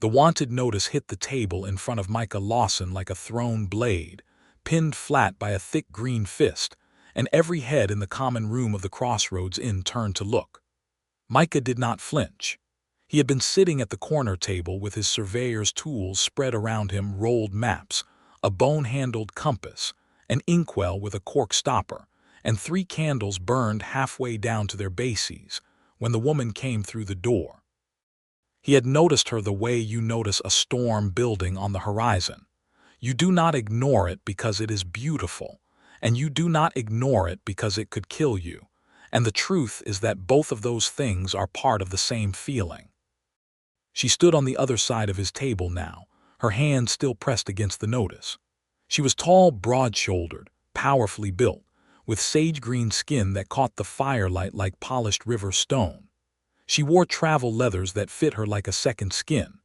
The wanted notice hit the table in front of Micah Lawson like a thrown blade, pinned flat by a thick green fist, and every head in the common room of the Crossroads Inn turned to look. Micah did not flinch. He had been sitting at the corner table with his surveyor's tools spread around him: rolled maps, a bone-handled compass, an inkwell with a cork stopper, and 3 candles burned halfway down to their bases, when the woman came through the door. He had noticed her the way you notice a storm building on the horizon. You do not ignore it because it is beautiful, and you do not ignore it because it could kill you. And the truth is that both of those things are part of the same feeling. She stood on the other side of his table now, her hand still pressed against the notice. She was tall, broad-shouldered, powerfully built, with sage-green skin that caught the firelight like polished river stone. She wore travel leathers that fit her like a second skin,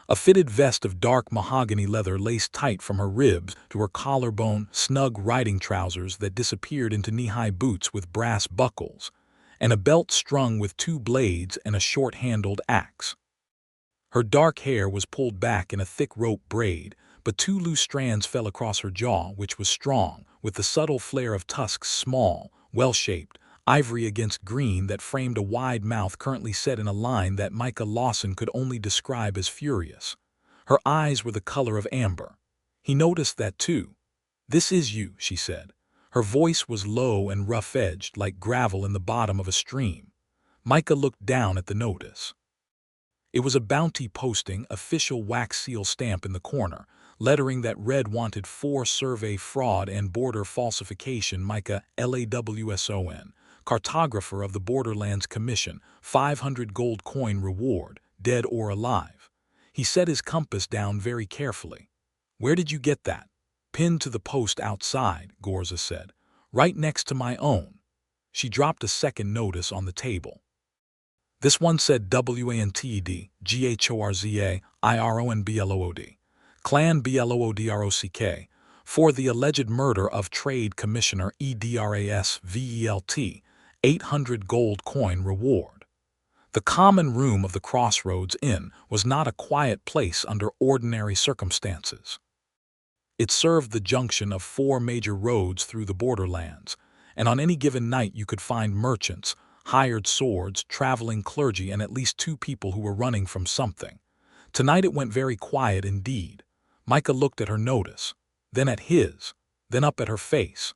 a fitted vest of dark mahogany leather laced tight from her ribs to her collarbone, snug riding trousers that disappeared into knee-high boots with brass buckles, and a belt strung with 2 blades and a short-handled axe. Her dark hair was pulled back in a thick rope braid, but 2 loose strands fell across her jaw, which was strong, with the subtle flare of tusks, small, well-shaped, ivory against green, that framed a wide mouth currently set in a line that Micah Lawson could only describe as furious. Her eyes were the color of amber. He noticed that too. "This is you," she said. Her voice was low and rough-edged, like gravel in the bottom of a stream. Micah looked down at the notice. It was a bounty posting, official wax seal stamp in the corner, lettering that read "Wanted for survey fraud and border falsification, Micah Lawson, cartographer of the Borderlands Commission, 500 gold coin reward, dead or alive." He set his compass down very carefully. "Where did you get that?" "Pinned to the post outside," Gorza said. "Right next to my own." She dropped a second notice on the table. This one said WANTED, GHORZA, IRONBLOOD, Clan BLOODROCK, for the alleged murder of Trade Commissioner EDRAS VELT, 800 gold coin reward. The common room of the Crossroads Inn was not a quiet place under ordinary circumstances. It served the junction of 4 major roads through the borderlands, and on any given night you could find merchants, hired swords, traveling clergy, and at least 2 people who were running from something. Tonight it went very quiet indeed. Micah looked at her notice, then at his, then up at her face.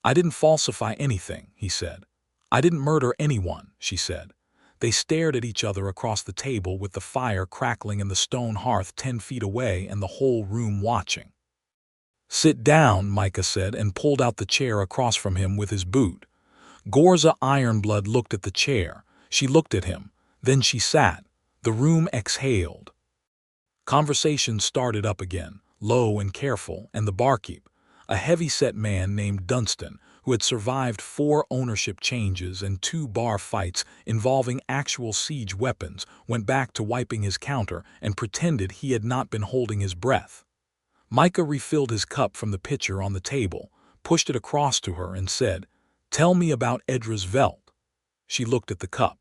"I didn't falsify anything," he said. "I didn't murder anyone," she said. They stared at each other across the table, with the fire crackling in the stone hearth 10 feet away and the whole room watching. "Sit down," Micah said, and pulled out the chair across from him with his boot. Gorza Ironblood looked at the chair. She looked at him. Then she sat. The room exhaled. Conversation started up again, low and careful, and the barkeep, a heavy-set man named Dunstan, who had survived 4 ownership changes and 2 bar fights involving actual siege weapons, went back to wiping his counter and pretended he had not been holding his breath. Micah refilled his cup from the pitcher on the table, pushed it across to her, and said, "Tell me about Edras Velt." She looked at the cup.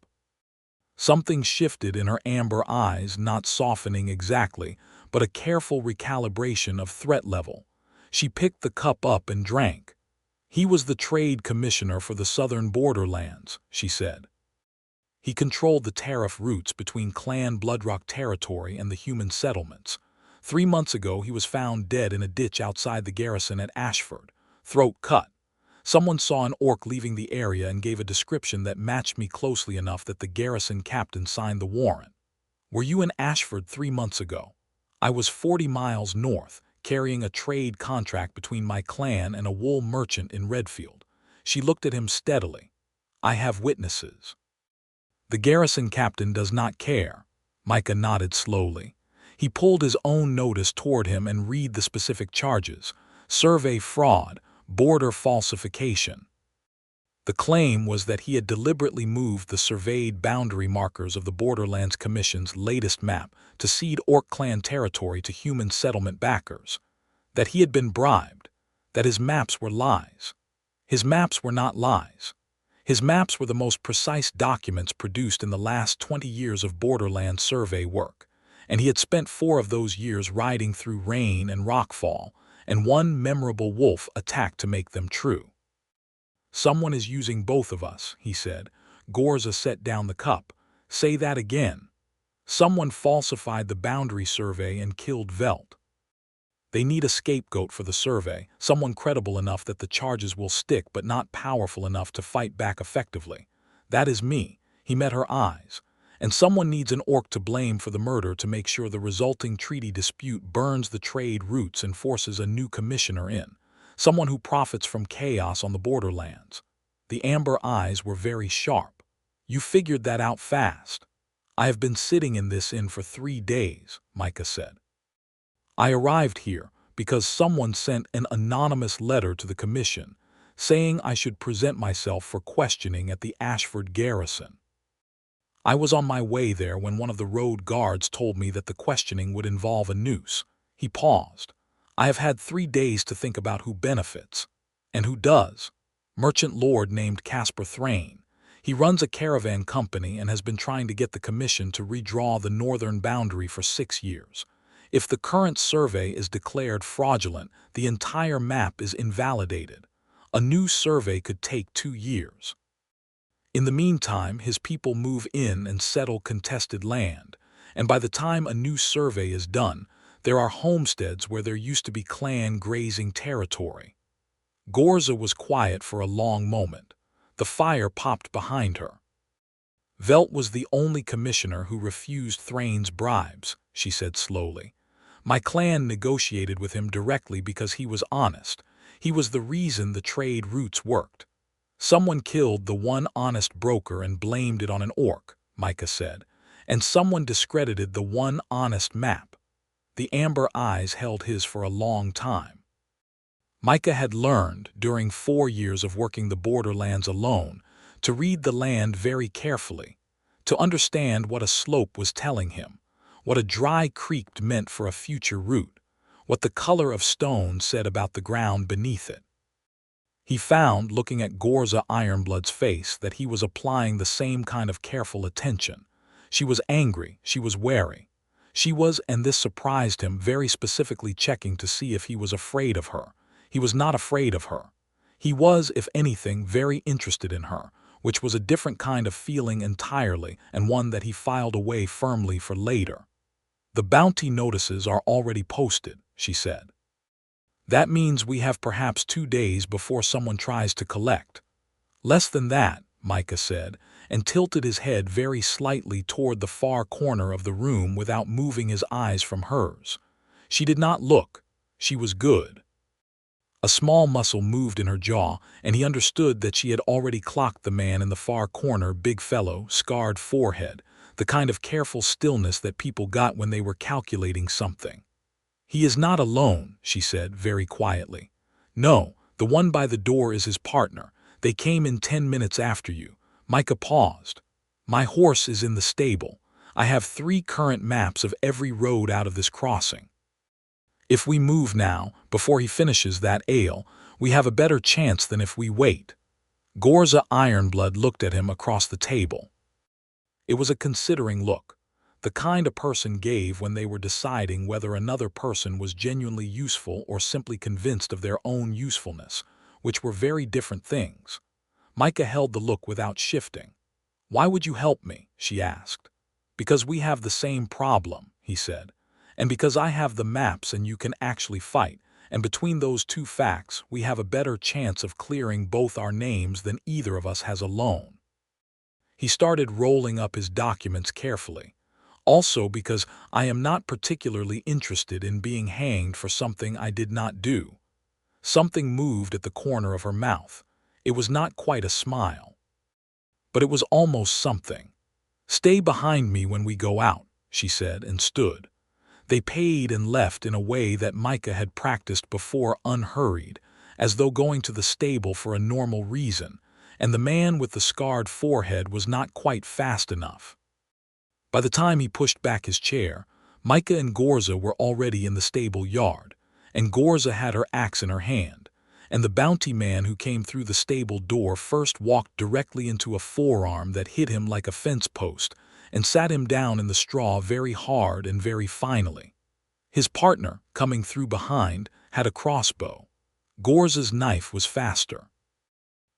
Something shifted in her amber eyes, not softening exactly, but a careful recalibration of threat level. She picked the cup up and drank. "He was the Trade Commissioner for the Southern Borderlands," she said. "He controlled the tariff routes between Clan Bloodrock territory and the human settlements. 3 months ago he was found dead in a ditch outside the garrison at Ashford, throat cut. Someone saw an orc leaving the area and gave a description that matched me closely enough that the garrison captain signed the warrant. Were you in Ashford 3 months ago? I was 40 miles north, carrying a trade contract between my clan and a wool merchant in Redfield." She looked at him steadily. "I have witnesses." "The garrison captain does not care." Micah nodded slowly. He pulled his own notice toward him and read the specific charges: survey fraud, border falsification. The claim was that he had deliberately moved the surveyed boundary markers of the Borderlands Commission's latest map to cede Orc clan territory to human settlement backers. That he had been bribed. That his maps were lies. His maps were not lies. His maps were the most precise documents produced in the last 20 years of Borderlands survey work, and he had spent 4 of those years riding through rain and rockfall, and one memorable wolf attack to make them true. "Someone is using both of us," he said. Gorza set down the cup. "Say that again." "Someone falsified the boundary survey and killed Velt. They need a scapegoat for the survey, someone credible enough that the charges will stick but not powerful enough to fight back effectively. That is me." He met her eyes. "And someone needs an orc to blame for the murder to make sure the resulting treaty dispute burns the trade routes and forces a new commissioner in. Someone who profits from chaos on the borderlands." The amber eyes were very sharp. "You figured that out fast." "I have been sitting in this for 3 days," Micah said. "I arrived here because someone sent an anonymous letter to the commission saying I should present myself for questioning at the Ashford garrison. I was on my way there when one of the road guards told me that the questioning would involve a noose." He paused. "I have had 3 days to think about who benefits. And who does. Merchant lord named Casper Thrain. He runs a caravan company and has been trying to get the commission to redraw the northern boundary for 6 years. If the current survey is declared fraudulent, the entire map is invalidated. A new survey could take 2 years. In the meantime, his people move in and settle contested land, and by the time a new survey is done, there are homesteads where there used to be clan grazing territory." Gorza was quiet for a long moment. The fire popped behind her. "Velt was the only commissioner who refused Thrain's bribes," she said slowly. "My clan negotiated with him directly because he was honest. He was the reason the trade routes worked." "Someone killed the one honest broker and blamed it on an orc," Micah said, "and someone discredited the one honest map." The amber eyes held his for a long time. Micah had learned, during 4 years of working the borderlands alone, to read the land very carefully, to understand what a slope was telling him, what a dry creek meant for a future route, what the color of stone said about the ground beneath it. He found, looking at Gorza Ironblood's face, that he was applying the same kind of careful attention. She was angry, she was wary. She was, and this surprised him, very specifically checking to see if he was afraid of her. He was not afraid of her. He was, if anything, very interested in her, which was a different kind of feeling entirely, and one that he filed away firmly for later. "The bounty notices are already posted," she said. "That means we have perhaps 2 days before someone tries to collect." "Less than that," Micah said, and tilted his head very slightly toward the far corner of the room without moving his eyes from hers. She did not look. She was good. A small muscle moved in her jaw, and he understood that she had already clocked the man in the far corner, big fellow, scarred forehead, the kind of careful stillness that people got when they were calculating something. "He is not alone," she said very quietly. "No, the one by the door is his partner. They came in 10 minutes after you." Micah paused. "My horse is in the stable. I have 3 current maps of every road out of this crossing. If we move now, before he finishes that ale, we have a better chance than if we wait." Gorza Ironblood looked at him across the table. It was a considering look, the kind a person gave when they were deciding whether another person was genuinely useful or simply convinced of their own usefulness, which were very different things. Micah held the look without shifting. "Why would you help me?" she asked. "Because we have the same problem," he said. "And because I have the maps and you can actually fight, and between those 2 facts we have a better chance of clearing both our names than either of us has alone." He started rolling up his documents carefully. "Also because I am not particularly interested in being hanged for something I did not do." Something moved at the corner of her mouth. It was not quite a smile, but it was almost something. "Stay behind me when we go out," she said, and stood. They paid and left in a way that Micah had practiced before, unhurried, as though going to the stable for a normal reason, and the man with the scarred forehead was not quite fast enough. By the time he pushed back his chair, Micah and Gorza were already in the stable yard, and Gorza had her axe in her hand, and the bounty man who came through the stable door first walked directly into a forearm that hit him like a fence post, and sat him down in the straw very hard and very finally. His partner, coming through behind, had a crossbow. Gorza's knife was faster.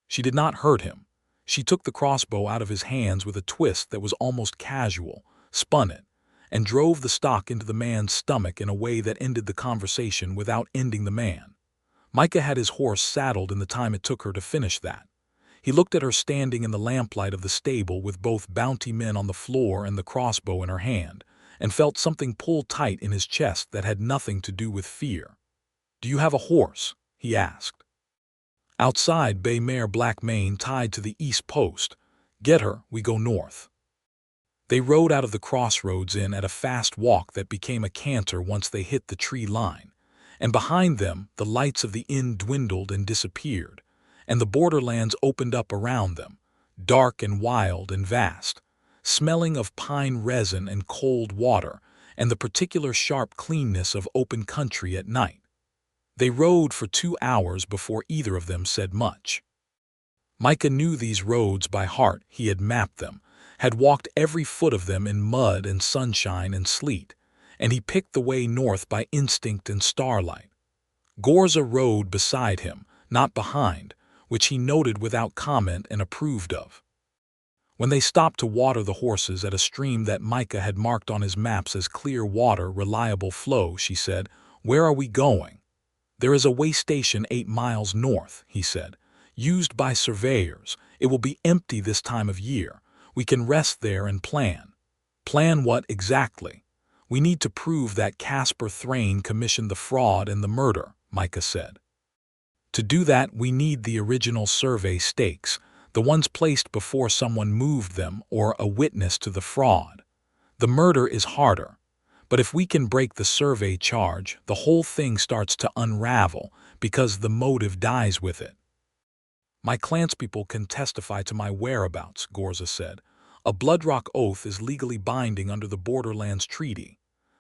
She did not hurt him. She took the crossbow out of his hands with a twist that was almost casual, spun it, and drove the stock into the man's stomach in a way that ended the conversation without ending the man. Micah had his horse saddled in the time it took her to finish that. He looked at her standing in the lamplight of the stable with both bounty men on the floor and the crossbow in her hand, and felt something pull tight in his chest that had nothing to do with fear. "Do you have a horse?" he asked. "Outside, bay mare black mane tied to the east post. Get her, we go north." They rode out of the crossroads in at a fast walk that became a canter once they hit the tree line, and behind them the lights of the inn dwindled and disappeared, and the borderlands opened up around them, dark and wild and vast, smelling of pine resin and cold water and the particular sharp cleanness of open country at night. They rode for 2 hours before either of them said much. Micah knew these roads by heart. He had mapped them, had walked every foot of them in mud and sunshine and sleet, and he picked the way north by instinct and starlight. Gorza rode beside him, not behind, which he noted without comment and approved of. When they stopped to water the horses at a stream that Micah had marked on his maps as clear water, reliable flow, she said, "Where are we going?" "There is a way station 8 miles north," he said, "used by surveyors. It will be empty this time of year. We can rest there and plan." "Plan what exactly?" "We need to prove that Casper Thrain commissioned the fraud and the murder," Micah said. "To do that, we need the original survey stakes, the ones placed before someone moved them or a witness to the fraud. The murder is harder, but if we can break the survey charge, the whole thing starts to unravel because the motive dies with it." "My clanspeople can testify to my whereabouts," Gorza said. "A Bloodrock oath is legally binding under the Borderlands Treaty.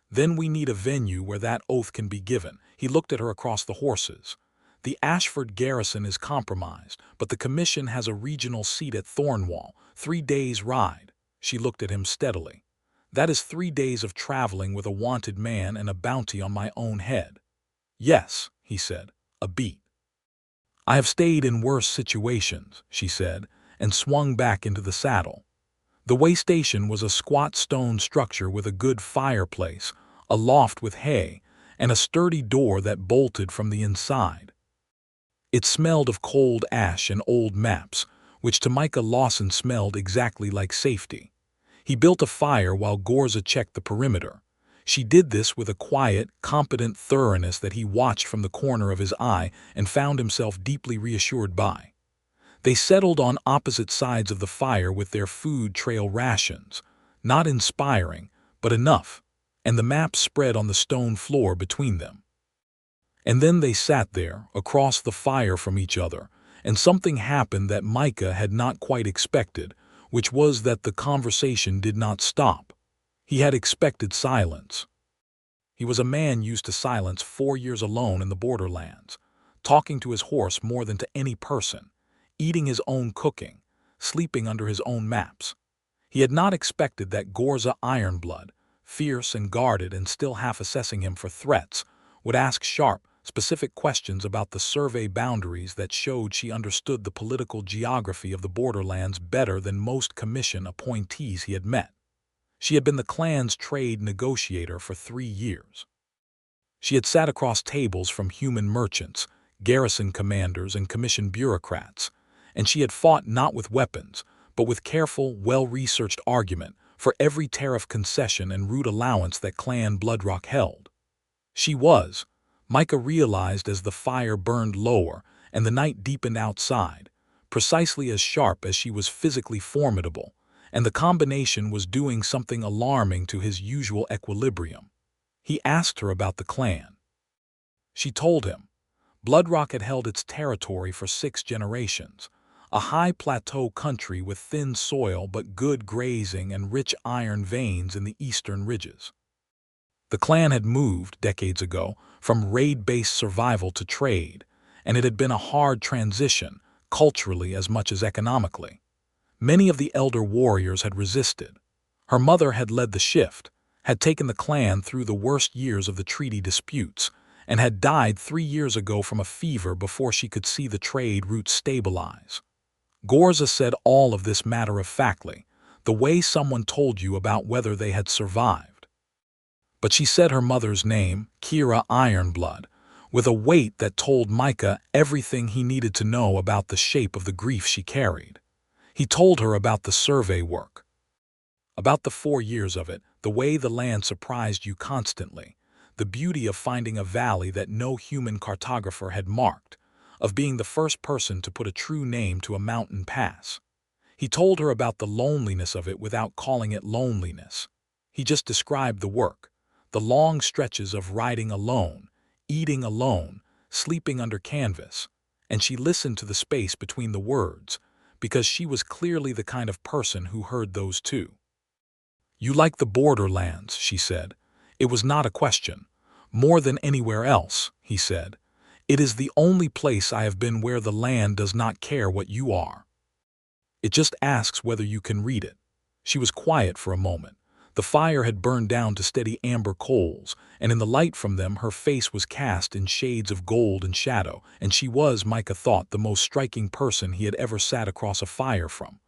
Then we need a venue where that oath can be given." He looked at her across the horses. "The Ashford garrison is compromised, but the commission has a regional seat at Thornwall, 3 days' ride." She looked at him steadily. "That is 3 days of traveling with a wanted man and a bounty on my own head." "Yes," he said, "a beat." "I have stayed in worse situations," she said, and swung back into the saddle. The way station was a squat stone structure with a good fireplace, a loft with hay, and a sturdy door that bolted from the inside. It smelled of cold ash and old maps, which to Micah Lawson smelled exactly like safety. He built a fire while Gorza checked the perimeter. She did this with a quiet, competent thoroughness that he watched from the corner of his eye and found himself deeply reassured by. They settled on opposite sides of the fire with their food trail rations, not inspiring, but enough, and the maps spread on the stone floor between them. And then they sat there, across the fire from each other, and something happened that Micah had not quite expected, which was that the conversation did not stop. He had expected silence. He was a man used to silence, 4 years alone in the borderlands, talking to his horse more than to any person, eating his own cooking, sleeping under his own maps. He had not expected that Gorza Ironblood, fierce and guarded and still half assessing him for threats, would ask sharp, specific questions about the survey boundaries that showed she understood the political geography of the borderlands better than most commission appointees he had met. She had been the clan's trade negotiator for 3 years. She had sat across tables from human merchants, garrison commanders, and commission bureaucrats, and she had fought not with weapons, but with careful, well-researched argument for every tariff concession and route allowance that Clan Bloodrock held. She was, Micah realized as the fire burned lower and the night deepened outside, precisely as sharp as she was physically formidable, and the combination was doing something alarming to his usual equilibrium. He asked her about the clan. She told him. Bloodrock had held its territory for 6 generations, a high plateau country with thin soil but good grazing and rich iron veins in the eastern ridges. The clan had moved, decades ago, from raid-based survival to trade, and it had been a hard transition, culturally as much as economically. Many of the elder warriors had resisted. Her mother had led the shift, had taken the clan through the worst years of the treaty disputes, and had died 3 years ago from a fever before she could see the trade route stabilize. Gorza said all of this matter-of-factly, the way someone told you about whether they had survived. But she said her mother's name, Kira Ironblood, with a weight that told Micah everything he needed to know about the shape of the grief she carried. He told her about the survey work, about the 4 years of it, the way the land surprised you constantly, the beauty of finding a valley that no human cartographer had marked, of being the first person to put a true name to a mountain pass. He told her about the loneliness of it without calling it loneliness. He just described the work, the long stretches of riding alone, eating alone, sleeping under canvas, and she listened to the space between the words, because she was clearly the kind of person who heard those too. "You like the borderlands," she said. It was not a question. "More than anywhere else," he said. "It is the only place I have been where the land does not care what you are. It just asks whether you can read it." She was quiet for a moment. The fire had burned down to steady amber coals, and in the light from them her face was cast in shades of gold and shadow, and she was, Micah thought, the most striking person he had ever sat across a fire from.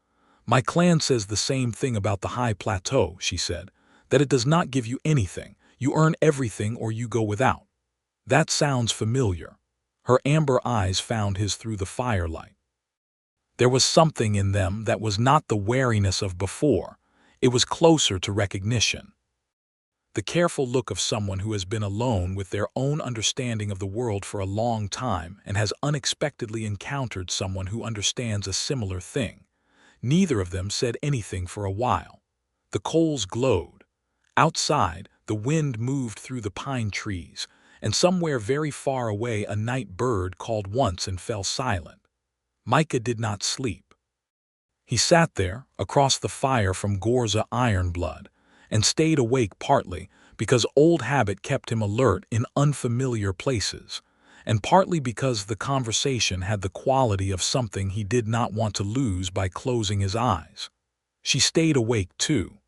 "My clan says the same thing about the high plateau," she said, "that it does not give you anything. You earn everything or you go without." That sounds familiar. Her amber eyes found his through the firelight. There was something in them that was not the wariness of before. It was closer to recognition. The careful look of someone who has been alone with their own understanding of the world for a long time and has unexpectedly encountered someone who understands a similar thing. Neither of them said anything for a while. The coals glowed. Outside, the wind moved through the pine trees, and somewhere very far away a night bird called once and fell silent. Micah did not sleep. He sat there, across the fire from Gorza Ironblood, and stayed awake partly because old habit kept him alert in unfamiliar places, and partly because the conversation had the quality of something he did not want to lose by closing his eyes. She stayed awake too.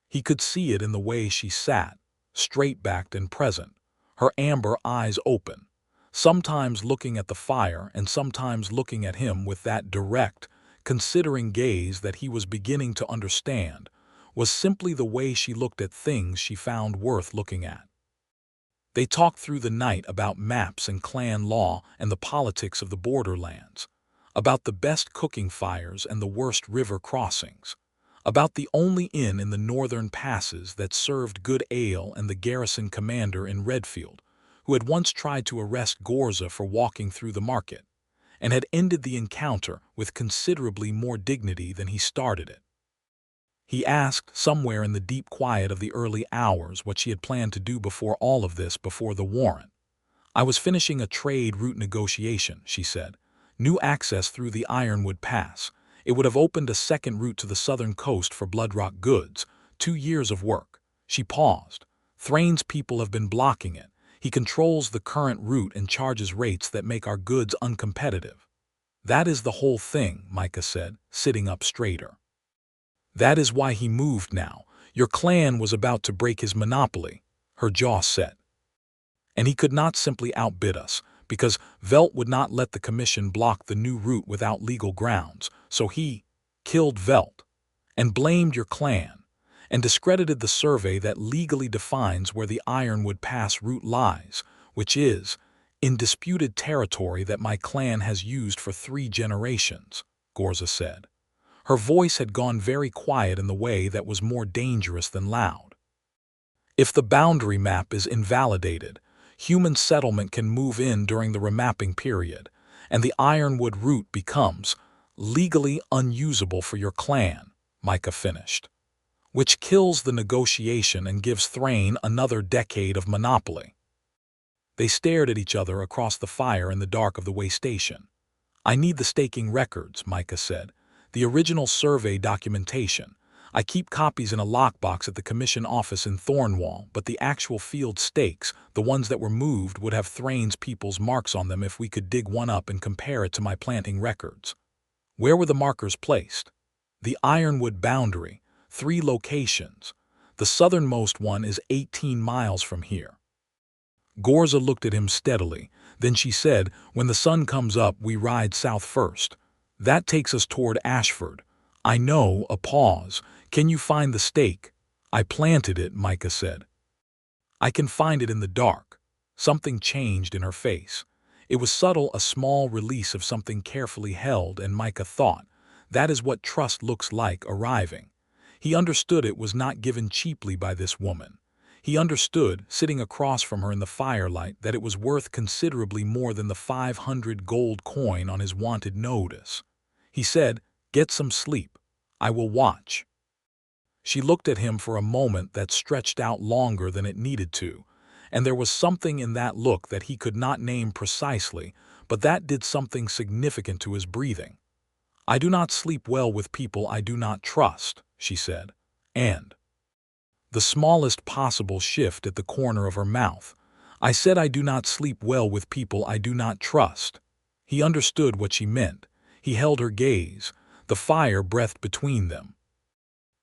He could see it in the way she sat, straight-backed and present, her amber eyes open, sometimes looking at the fire and sometimes looking at him with that direct, considering gaze that he was beginning to understand was simply the way she looked at things she found worth looking at. They talked through the night about maps and clan law and the politics of the borderlands, about the best cooking fires and the worst river crossings, about the only inn in the northern passes that served good ale and the garrison commander in Redfield, who had once tried to arrest Gorza for walking through the market, and had ended the encounter with considerably more dignity than he started it. He asked, somewhere in the deep quiet of the early hours, what she had planned to do before all of this, before the warrant. "I was finishing a trade route negotiation," she said. "New access through the Ironwood Pass. It would have opened a second route to the southern coast for Bloodrock goods. 2 years of work." She paused. "Thrain's people have been blocking it. He controls the current route and charges rates that make our goods uncompetitive." "That is the whole thing," Micah said, sitting up straighter. "That is why he moved now. Your clan was about to break his monopoly." Her jaw set. "And he could not simply outbid us, because Velt would not let the commission block the new route without legal grounds, so he killed Velt, and blamed your clan, and discredited the survey that legally defines where the Ironwood Pass route lies, which is in disputed territory that my clan has used for 3 generations, Gorza said. Her voice had gone very quiet in the way that was more dangerous than loud. "If the boundary map is invalidated, human settlement can move in during the remapping period, and the Ironwood route becomes legally unusable for your clan," Micah finished, "which kills the negotiation and gives Thrain another decade of monopoly." They stared at each other across the fire in the dark of the way station. "I need the staking records," Micah said. "The original survey documentation. I keep copies in a lockbox at the commission office in Thornwall, but the actual field stakes, the ones that were moved, would have Thrain's people's marks on them if we could dig one up and compare it to my planting records." "Where were the markers placed?" "The Ironwood boundary, 3 locations. The southernmost one is 18 miles from here. Gorza looked at him steadily. Then she said, "When the sun comes up, we ride south first. That takes us toward Ashford. I know." A pause. "Can you find the stake?" "I planted it," Micah said. "I can find it in the dark." Something changed in her face. It was subtle, a small release of something carefully held, and Micah thought, that is what trust looks like arriving. He understood it was not given cheaply by this woman. He understood, sitting across from her in the firelight, that it was worth considerably more than the 500 gold coin on his wanted notice. He said, "Get some sleep. I will watch." She looked at him for a moment that stretched out longer than it needed to, and there was something in that look that he could not name precisely, but that did something significant to his breathing. "I do not sleep well with people I do not trust," she said, and the smallest possible shift at the corner of her mouth. "I said I do not sleep well with people I do not trust." He understood what she meant. He held her gaze. The fire breathed between them.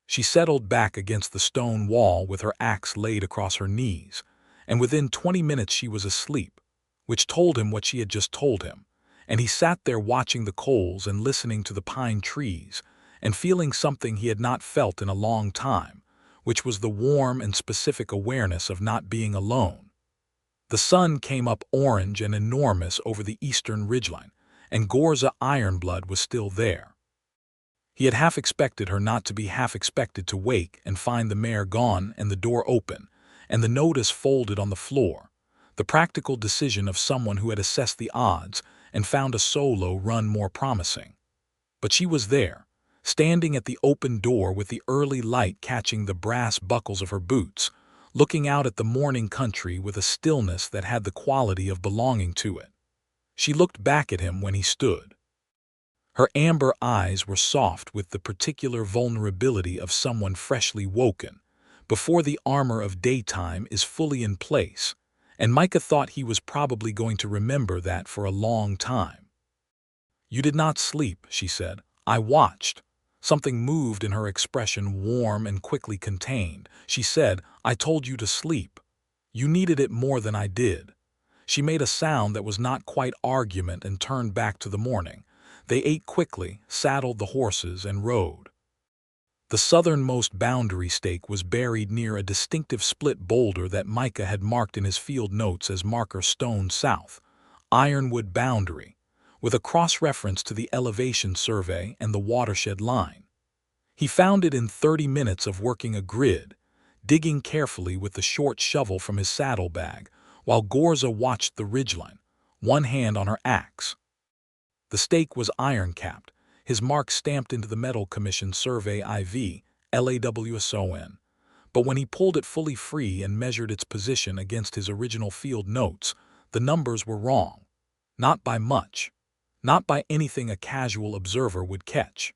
She settled back against the stone wall with her axe laid across her knees, and within 20 minutes she was asleep, which told him what she had just told him, and he sat there watching the coals and listening to the pine trees, and feeling something he had not felt in a long time, which was the warm and specific awareness of not being alone. The sun came up orange and enormous over the eastern ridgeline, and Gorza Ironblood was still there. He had half expected her not to be half expected to wake and find the mare gone and the door open, and the notice folded on the floor, the practical decision of someone who had assessed the odds and found a solo run more promising. But she was there, standing at the open door with the early light catching the brass buckles of her boots, looking out at the morning country with a stillness that had the quality of belonging to it. She looked back at him when he stood. Her amber eyes were soft with the particular vulnerability of someone freshly woken, before the armor of daytime is fully in place, and Micah thought he was probably going to remember that for a long time. "You did not sleep," she said. "I watched." Something moved in her expression, warm and quickly contained. She said, "I told you to sleep. You needed it more than I did." She made a sound that was not quite argument and turned back to the morning. They ate quickly, saddled the horses, and rode. The southernmost boundary stake was buried near a distinctive split boulder that Micah had marked in his field notes as marker stone south, Ironwood boundary, with a cross-reference to the elevation survey and the watershed line. He found it in 30 minutes of working a grid, digging carefully with the short shovel from his saddlebag, while Gorza watched the ridgeline, one hand on her axe. The stake was iron-capped, his mark stamped into the Metal Commission Survey IV, LAWSON. But when he pulled it fully free and measured its position against his original field notes, the numbers were wrong. Not by much. Not by anything a casual observer would catch.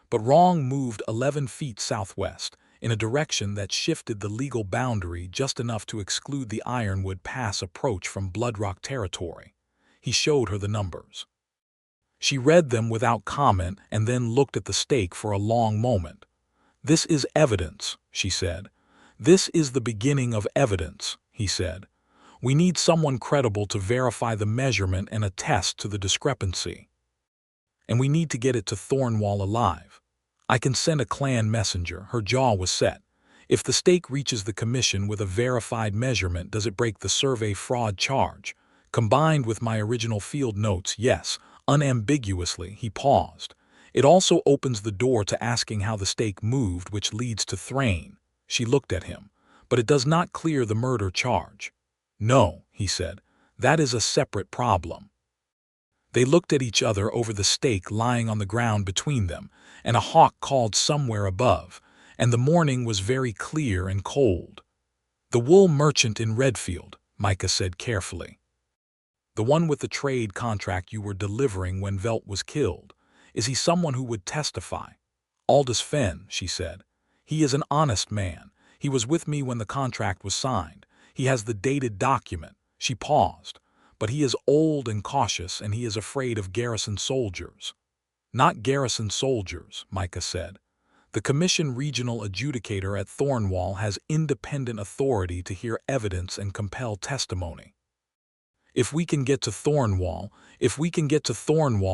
But wrong moved 11 feet southwest, in a direction that shifted the legal boundary just enough to exclude the Ironwood Pass approach from Bloodrock territory. He showed her the numbers. She read them without comment and then looked at the stake for a long moment. "This is evidence," she said. "This is the beginning of evidence," he said. "We need someone credible to verify the measurement and attest to the discrepancy. And we need to get it to Thornwall alive. I can send a clan messenger." Her jaw was set. "If the stake reaches the commission with a verified measurement, does it break the survey fraud charge? Combined with my original field notes, yes." Unambiguously, he paused. "It also opens the door to asking how the stake moved, which leads to Thrain." She looked at him. "But it does not clear the murder charge." "No," he said. "That is a separate problem." They looked at each other over the stake lying on the ground between them, and a hawk called somewhere above, and the morning was very clear and cold. "The wool merchant in Redfield," Micah said carefully. "The one with the trade contract you were delivering when Velt was killed. Is he someone who would testify?" "Aldous Fenn," she said. "He is an honest man. He was with me when the contract was signed. He has the dated document." She paused. "But he is old and cautious, and he is afraid of garrison soldiers." "Not garrison soldiers," Micah said. The Commission Regional Adjudicator at Thornwall has independent authority to hear evidence and compel testimony. If we can get to Thornwall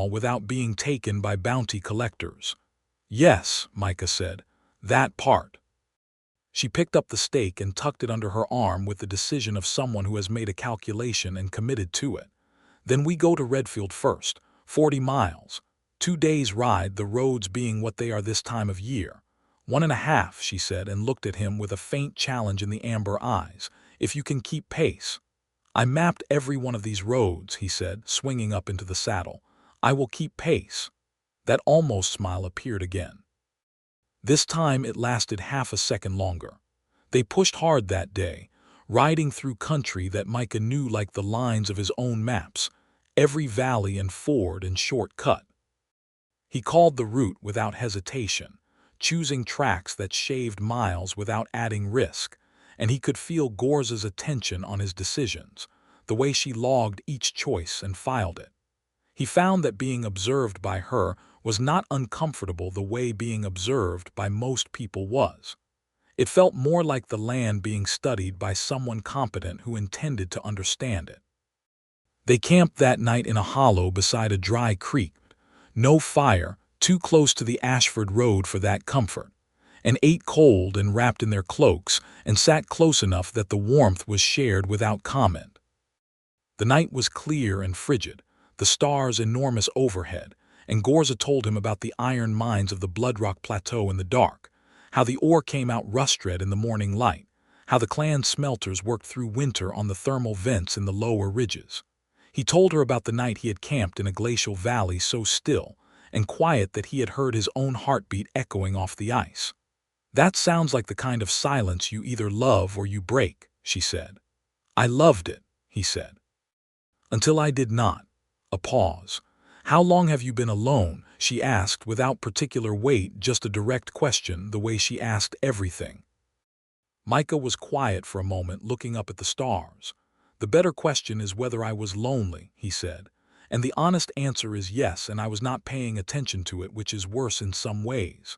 without being taken by bounty collectors. Yes, Micah said, that part. She picked up the stake and tucked it under her arm with the decision of someone who has made a calculation and committed to it. Then we go to Redfield first, 40 miles. 2 days' ride, the roads being what they are this time of year. 1.5, she said, and looked at him with a faint challenge in the amber eyes. If you can keep pace. I mapped every one of these roads, he said, swinging up into the saddle. I will keep pace. That almost smile appeared again. This time it lasted half a second longer. They pushed hard that day, riding through country that Micah knew like the lines of his own maps, every valley and ford and short cut. He called the route without hesitation, choosing tracks that shaved miles without adding risk, and he could feel Gorza's attention on his decisions, the way she logged each choice and filed it. He found that being observed by her was not uncomfortable the way being observed by most people was. It felt more like the land being studied by someone competent who intended to understand it. They camped that night in a hollow beside a dry creek. No fire, too close to the Ashford Road for that comfort, and ate cold and wrapped in their cloaks and sat close enough that the warmth was shared without comment. The night was clear and frigid, the stars enormous overhead, and Gorza told him about the iron mines of the Bloodrock Plateau in the dark, how the ore came out rust-red in the morning light, how the clan smelters worked through winter on the thermal vents in the lower ridges. He told her about the night he had camped in a glacial valley so still and quiet that he had heard his own heartbeat echoing off the ice. That sounds like the kind of silence you either love or you break, she said. I loved it, he said. Until I did not. A pause. How long have you been alone? She asked without particular weight, just a direct question, the way she asked everything. Micah was quiet for a moment, looking up at the stars. The better question is whether I was lonely, he said. And the honest answer is yes, and I was not paying attention to it, which is worse in some ways.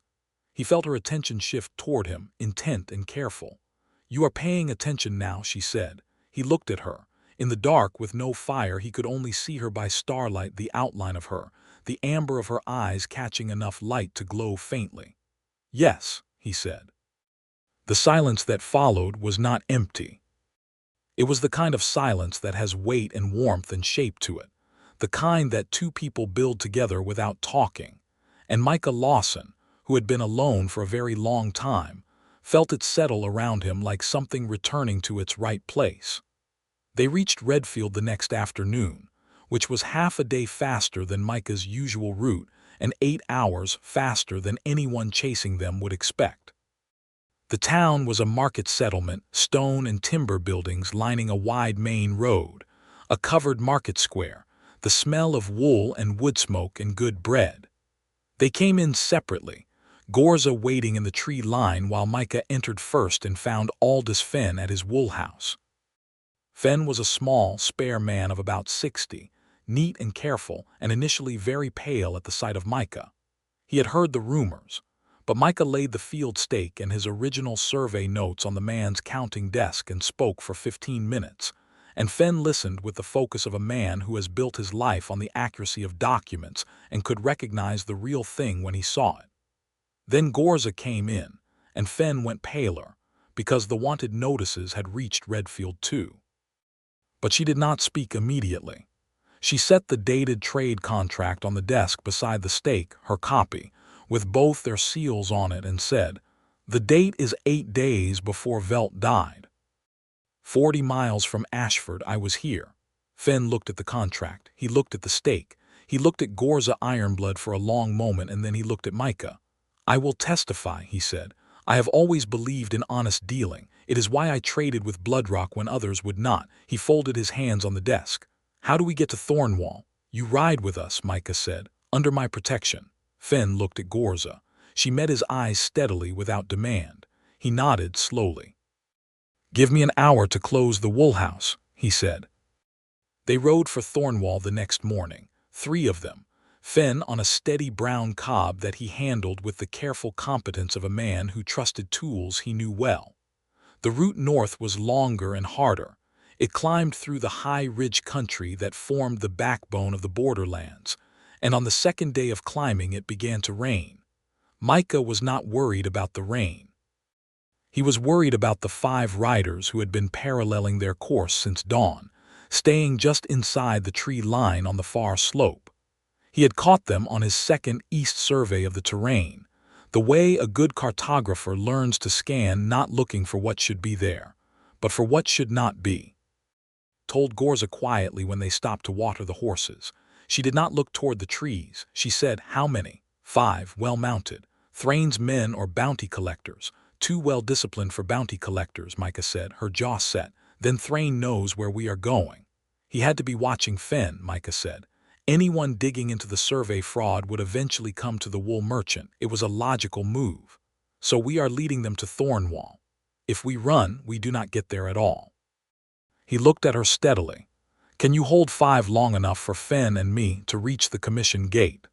He felt her attention shift toward him, intent and careful. You are paying attention now, she said. He looked at her. In the dark, with no fire, he could only see her by starlight, the outline of her, the amber of her eyes catching enough light to glow faintly. Yes, he said. The silence that followed was not empty. It was the kind of silence that has weight and warmth and shape to it, the kind that two people build together without talking. And Micah Lawson, who had been alone for a very long time, felt it settle around him like something returning to its right place. They reached Redfield the next afternoon, which was half a day faster than Micah's usual route and 8 hours faster than anyone chasing them would expect. The town was a market settlement, stone and timber buildings lining a wide main road, a covered market square, the smell of wool and wood smoke and good bread. They came in separately, Gorza waiting in the tree line while Micah entered first and found Aldous Fenn at his wool house. Fenn was a small, spare man of about 60, neat and careful, and initially very pale at the sight of Micah. He had heard the rumors, but Micah laid the field stake and his original survey notes on the man's counting desk and spoke for 15 minutes, and Fenn listened with the focus of a man who has built his life on the accuracy of documents and could recognize the real thing when he saw it. Then Gorza came in, and Fenn went paler, because the wanted notices had reached Redfield too. But she did not speak immediately. She set the dated trade contract on the desk beside the stake, her copy, with both their seals on it, and said, "The date is 8 days before Velt died. 40 miles from Ashford I was here." Fenn looked at the contract. He looked at the stake. He looked at Gorza Ironblood for a long moment, and then he looked at Micah. "I will testify," he said. "I have always believed in honest dealing. It is why I traded with Bloodrock when others would not." He folded his hands on the desk. "How do we get to Thornwall?" "You ride with us," Micah said, "under my protection." Fenn looked at Gorza. She met his eyes steadily without demand. He nodded slowly. "Give me an hour to close the wool house," he said. They rode for Thornwall the next morning, 3 of them, Fenn on a steady brown cob that he handled with the careful competence of a man who trusted tools he knew well. The route north was longer and harder. It climbed through the high ridge country that formed the backbone of the borderlands, and on the second day of climbing it began to rain. Micah was not worried about the rain. He was worried about the 5 riders who had been paralleling their course since dawn, staying just inside the tree line on the far slope. He had caught them on his second east survey of the terrain, the way a good cartographer learns to scan, not looking for what should be there, but for what should not be. Told Gorza quietly when they stopped to water the horses. She did not look toward the trees. She said, "How many?" 5, well-mounted. Thrane's men or bounty collectors. 2 well-disciplined for bounty collectors, Micah said, her jaw set. Then Thrane knows where we are going. He had to be watching Fenn, Micah said. Anyone digging into the survey fraud would eventually come to the wool merchant. It was a logical move. So we are leading them to Thornwall. If we run, we do not get there at all. He looked at her steadily. Can you hold 5 long enough for Fenn and me to reach the commission gate?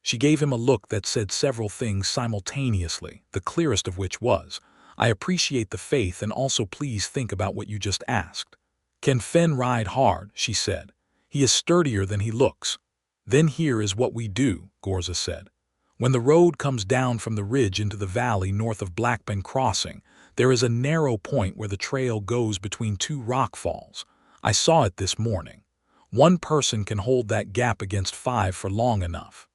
She gave him a look that said several things simultaneously, the clearest of which was, I appreciate the faith and also please think about what you just asked. Can Fenn ride hard? She said. He is sturdier than he looks. Then here is what we do, Gorza said. When the road comes down from the ridge into the valley north of Blackburn Crossing, there is a narrow point where the trail goes between 2 rock falls. I saw it this morning. 1 person can hold that gap against 5 for long enough.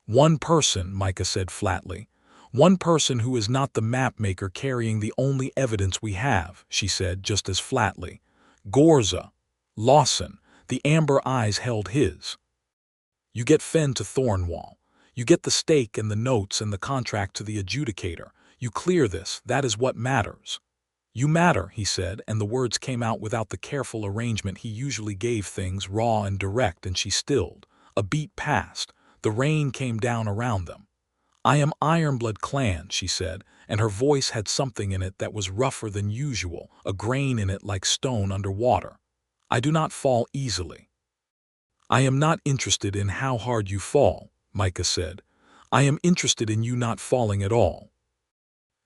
1 person, Micah said flatly. 1 person who is not the mapmaker carrying the only evidence we have, she said just as flatly. Gorza. Lawson. The amber eyes held his. You get Fenn to Thornwall. You get the stake and the notes and the contract to the adjudicator. You clear this, that is what matters. You matter, he said, and the words came out without the careful arrangement he usually gave things, raw and direct, and she stilled. A beat passed. The rain came down around them. I am Ironblood Clan, she said, and her voice had something in it that was rougher than usual, a grain in it like stone under water. I do not fall easily. I am not interested in how hard you fall, Micah said. I am interested in you not falling at all.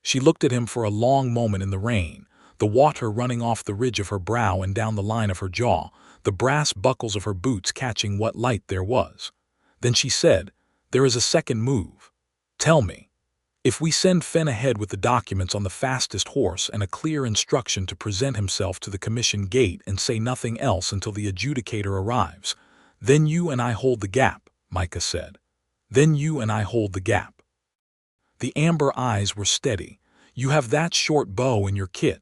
She looked at him for a long moment in the rain, the water running off the ridge of her brow and down the line of her jaw, the brass buckles of her boots catching what light there was. Then she said, there is a second move. Tell me. If we send Fenn ahead with the documents on the fastest horse and a clear instruction to present himself to the commission gate and say nothing else until the adjudicator arrives, then you and I hold the gap, Micah said. Then you and I hold the gap. The amber eyes were steady. You have that short bow in your kit.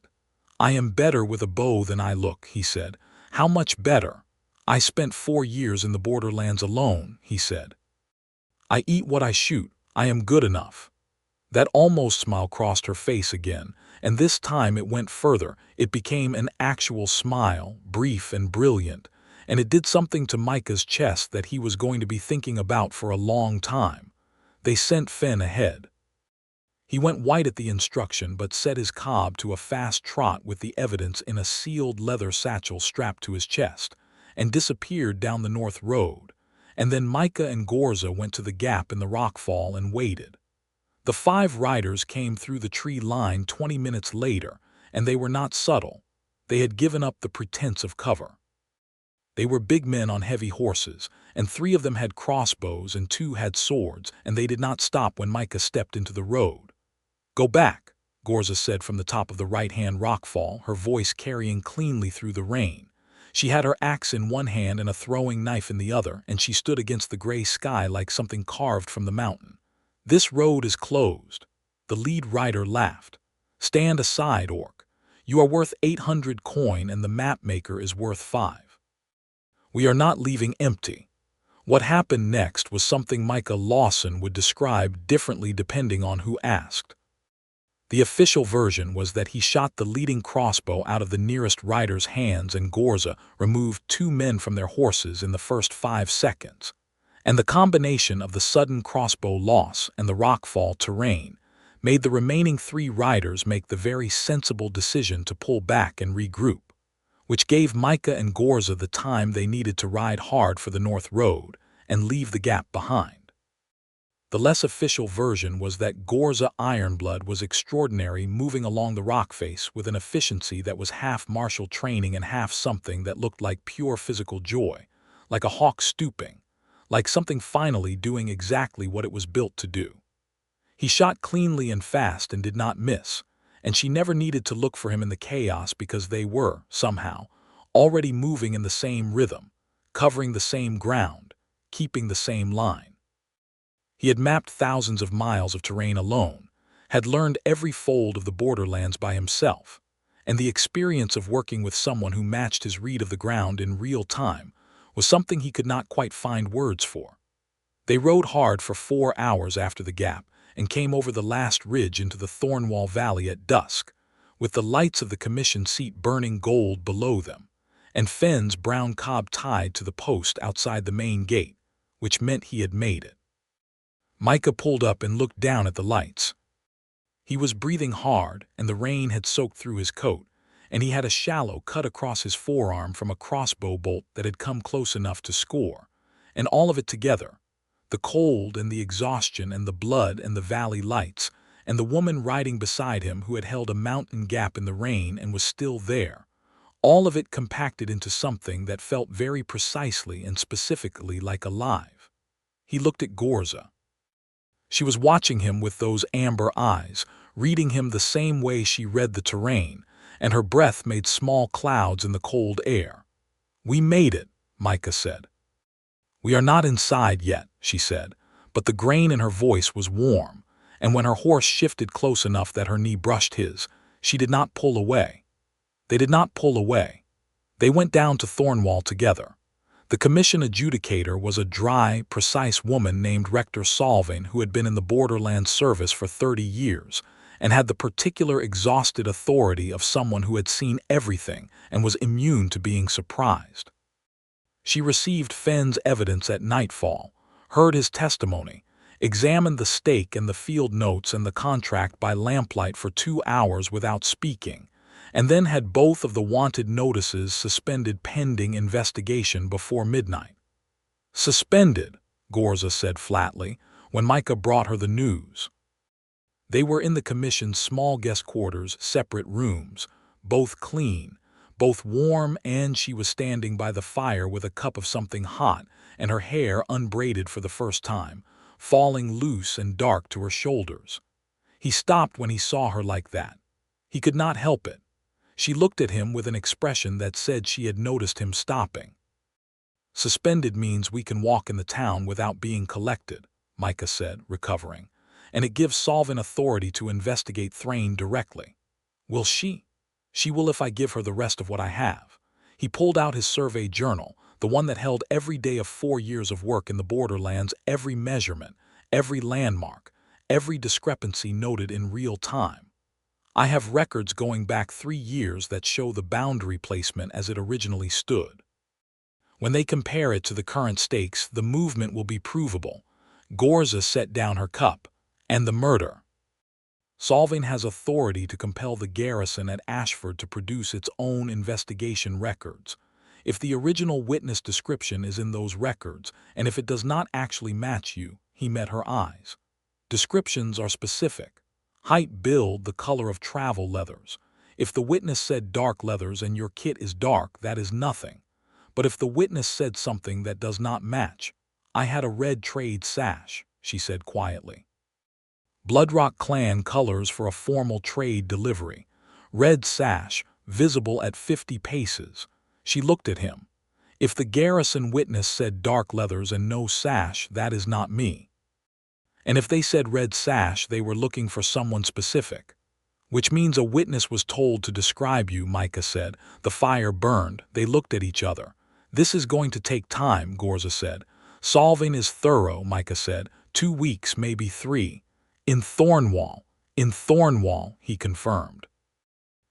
I am better with a bow than I look, he said. How much better? I spent 4 years in the borderlands alone, he said. I eat what I shoot. I am good enough. That almost smile crossed her face again, and this time it went further. It became an actual smile, brief and brilliant, and it did something to Micah's chest that he was going to be thinking about for a long time. They sent Fenn ahead. He went white at the instruction but set his cob to a fast trot with the evidence in a sealed leather satchel strapped to his chest, and disappeared down the north road. And then Micah and Gorza went to the gap in the rockfall and waited. The 5 riders came through the tree line 20 minutes later, and they were not subtle. They had given up the pretense of cover. They were big men on heavy horses, and 3 of them had crossbows and 2 had swords, and they did not stop when Micah stepped into the road. Go back, Gorza said from the top of the right-hand rockfall, her voice carrying cleanly through the rain. She had her axe in one hand and a throwing knife in the other, and she stood against the gray sky like something carved from the mountain. This road is closed. The lead rider laughed. Stand aside, Orc. You are worth 800 coin and the mapmaker is worth 5. We are not leaving empty. What happened next was something Micah Lawson would describe differently depending on who asked. The official version was that he shot the leading crossbow out of the nearest rider's hands and Gorza removed 2 men from their horses in the first 5 seconds. And the combination of the sudden crossbow loss and the rockfall terrain made the remaining 3 riders make the very sensible decision to pull back and regroup, which gave Micah and Gorza the time they needed to ride hard for the north road and leave the gap behind. The less official version was that Gorza Ironblood was extraordinary, moving along the rock face with an efficiency that was half martial training and half something that looked like pure physical joy, like a hawk stooping, like something finally doing exactly what it was built to do. He shot cleanly and fast and did not miss, and she never needed to look for him in the chaos because they were, somehow, already moving in the same rhythm, covering the same ground, keeping the same line. He had mapped thousands of miles of terrain alone, had learned every fold of the borderlands by himself, and the experience of working with someone who matched his read of the ground in real time was something he could not quite find words for. They rode hard for 4 hours after the gap and came over the last ridge into the Thornwall Valley at dusk, with the lights of the commission seat burning gold below them, and Fenn's brown cob tied to the post outside the main gate, which meant he had made it. Micah pulled up and looked down at the lights. He was breathing hard, and the rain had soaked through his coat, and he had a shallow cut across his forearm from a crossbow bolt that had come close enough to score, and all of it together, the cold and the exhaustion and the blood and the valley lights, and the woman riding beside him who had held a mountain gap in the rain and was still there, all of it compacted into something that felt very precisely and specifically like alive. He looked at Gorza. She was watching him with those amber eyes, reading him the same way she read the terrain, and her breath made small clouds in the cold air. "We made it," Micah said. "We are not inside yet," she said, but the grain in her voice was warm, and when her horse shifted close enough that her knee brushed his, she did not pull away. They did not pull away. They went down to Thornwall together. The commission adjudicator was a dry, precise woman named Rector Solving who had been in the Borderlands service for 30 years and had the particular exhausted authority of someone who had seen everything and was immune to being surprised. She received Fenn's evidence at nightfall, heard his testimony, examined the stake and the field notes and the contract by lamplight for 2 hours without speaking, and then had both of the wanted notices suspended pending investigation before midnight. "Suspended," Gorza said flatly, when Micah brought her the news. They were in the commission's small guest quarters, separate rooms, both clean, both warm, and she was standing by the fire with a cup of something hot and her hair unbraided for the first time, falling loose and dark to her shoulders. He stopped when he saw her like that. He could not help it. She looked at him with an expression that said she had noticed him stopping. "Suspended means we can walk in the town without being collected," Micah said, recovering, "and it gives Solvin authority to investigate Thrain directly." "Will she?" "She will if I give her the rest of what I have." He pulled out his survey journal, the one that held every day of 4 years of work in the Borderlands, every measurement, every landmark, every discrepancy noted in real time. "I have records going back 3 years that show the boundary placement as it originally stood. When they compare it to the current stakes, the movement will be provable." Gorza set down her cup. "And the murder. Solving has authority to compel the garrison at Ashford to produce its own investigation records. If the original witness description is in those records, and if it does not actually match you," he met her eyes. "Descriptions are specific. Height, build, the color of travel leathers. If the witness said dark leathers and your kit is dark, that is nothing. But if the witness said something that does not match, I had a red trade sash," she said quietly. "Bloodrock clan colors for a formal trade delivery. Red sash, visible at 50 paces. She looked at him. "If the garrison witness said dark leathers and no sash, that is not me. And if they said red sash, they were looking for someone specific. Which means a witness was told to describe you," Micah said. The fire burned. They looked at each other. "This is going to take time," Gorza said. "Solving is thorough," Micah said. 2 weeks, maybe 3. "In Thornwall." "In Thornwall," he confirmed.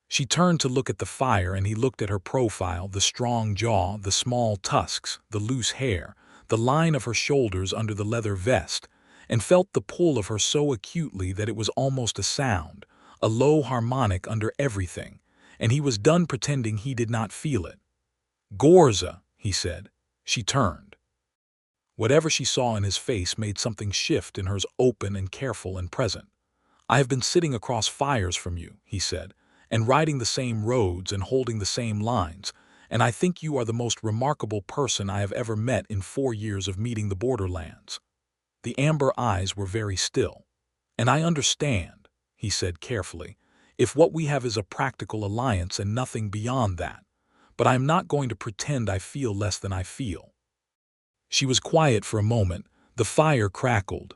She turned to look at the fire, and he looked at her profile, the strong jaw, the small tusks, the loose hair, the line of her shoulders under the leather vest, and felt the pull of her so acutely that it was almost a sound, a low harmonic under everything, and he was done pretending he did not feel it. "Gorza," he said. She turned. Whatever she saw in his face made something shift in hers, open and careful and present. "I have been sitting across fires from you," he said, "and riding the same roads and holding the same lines, and I think you are the most remarkable person I have ever met in 4 years of meeting the borderlands." The amber eyes were very still. "And I understand," he said carefully, "if what we have is a practical alliance and nothing beyond that. But I am not going to pretend I feel less than I feel." She was quiet for a moment. The fire crackled.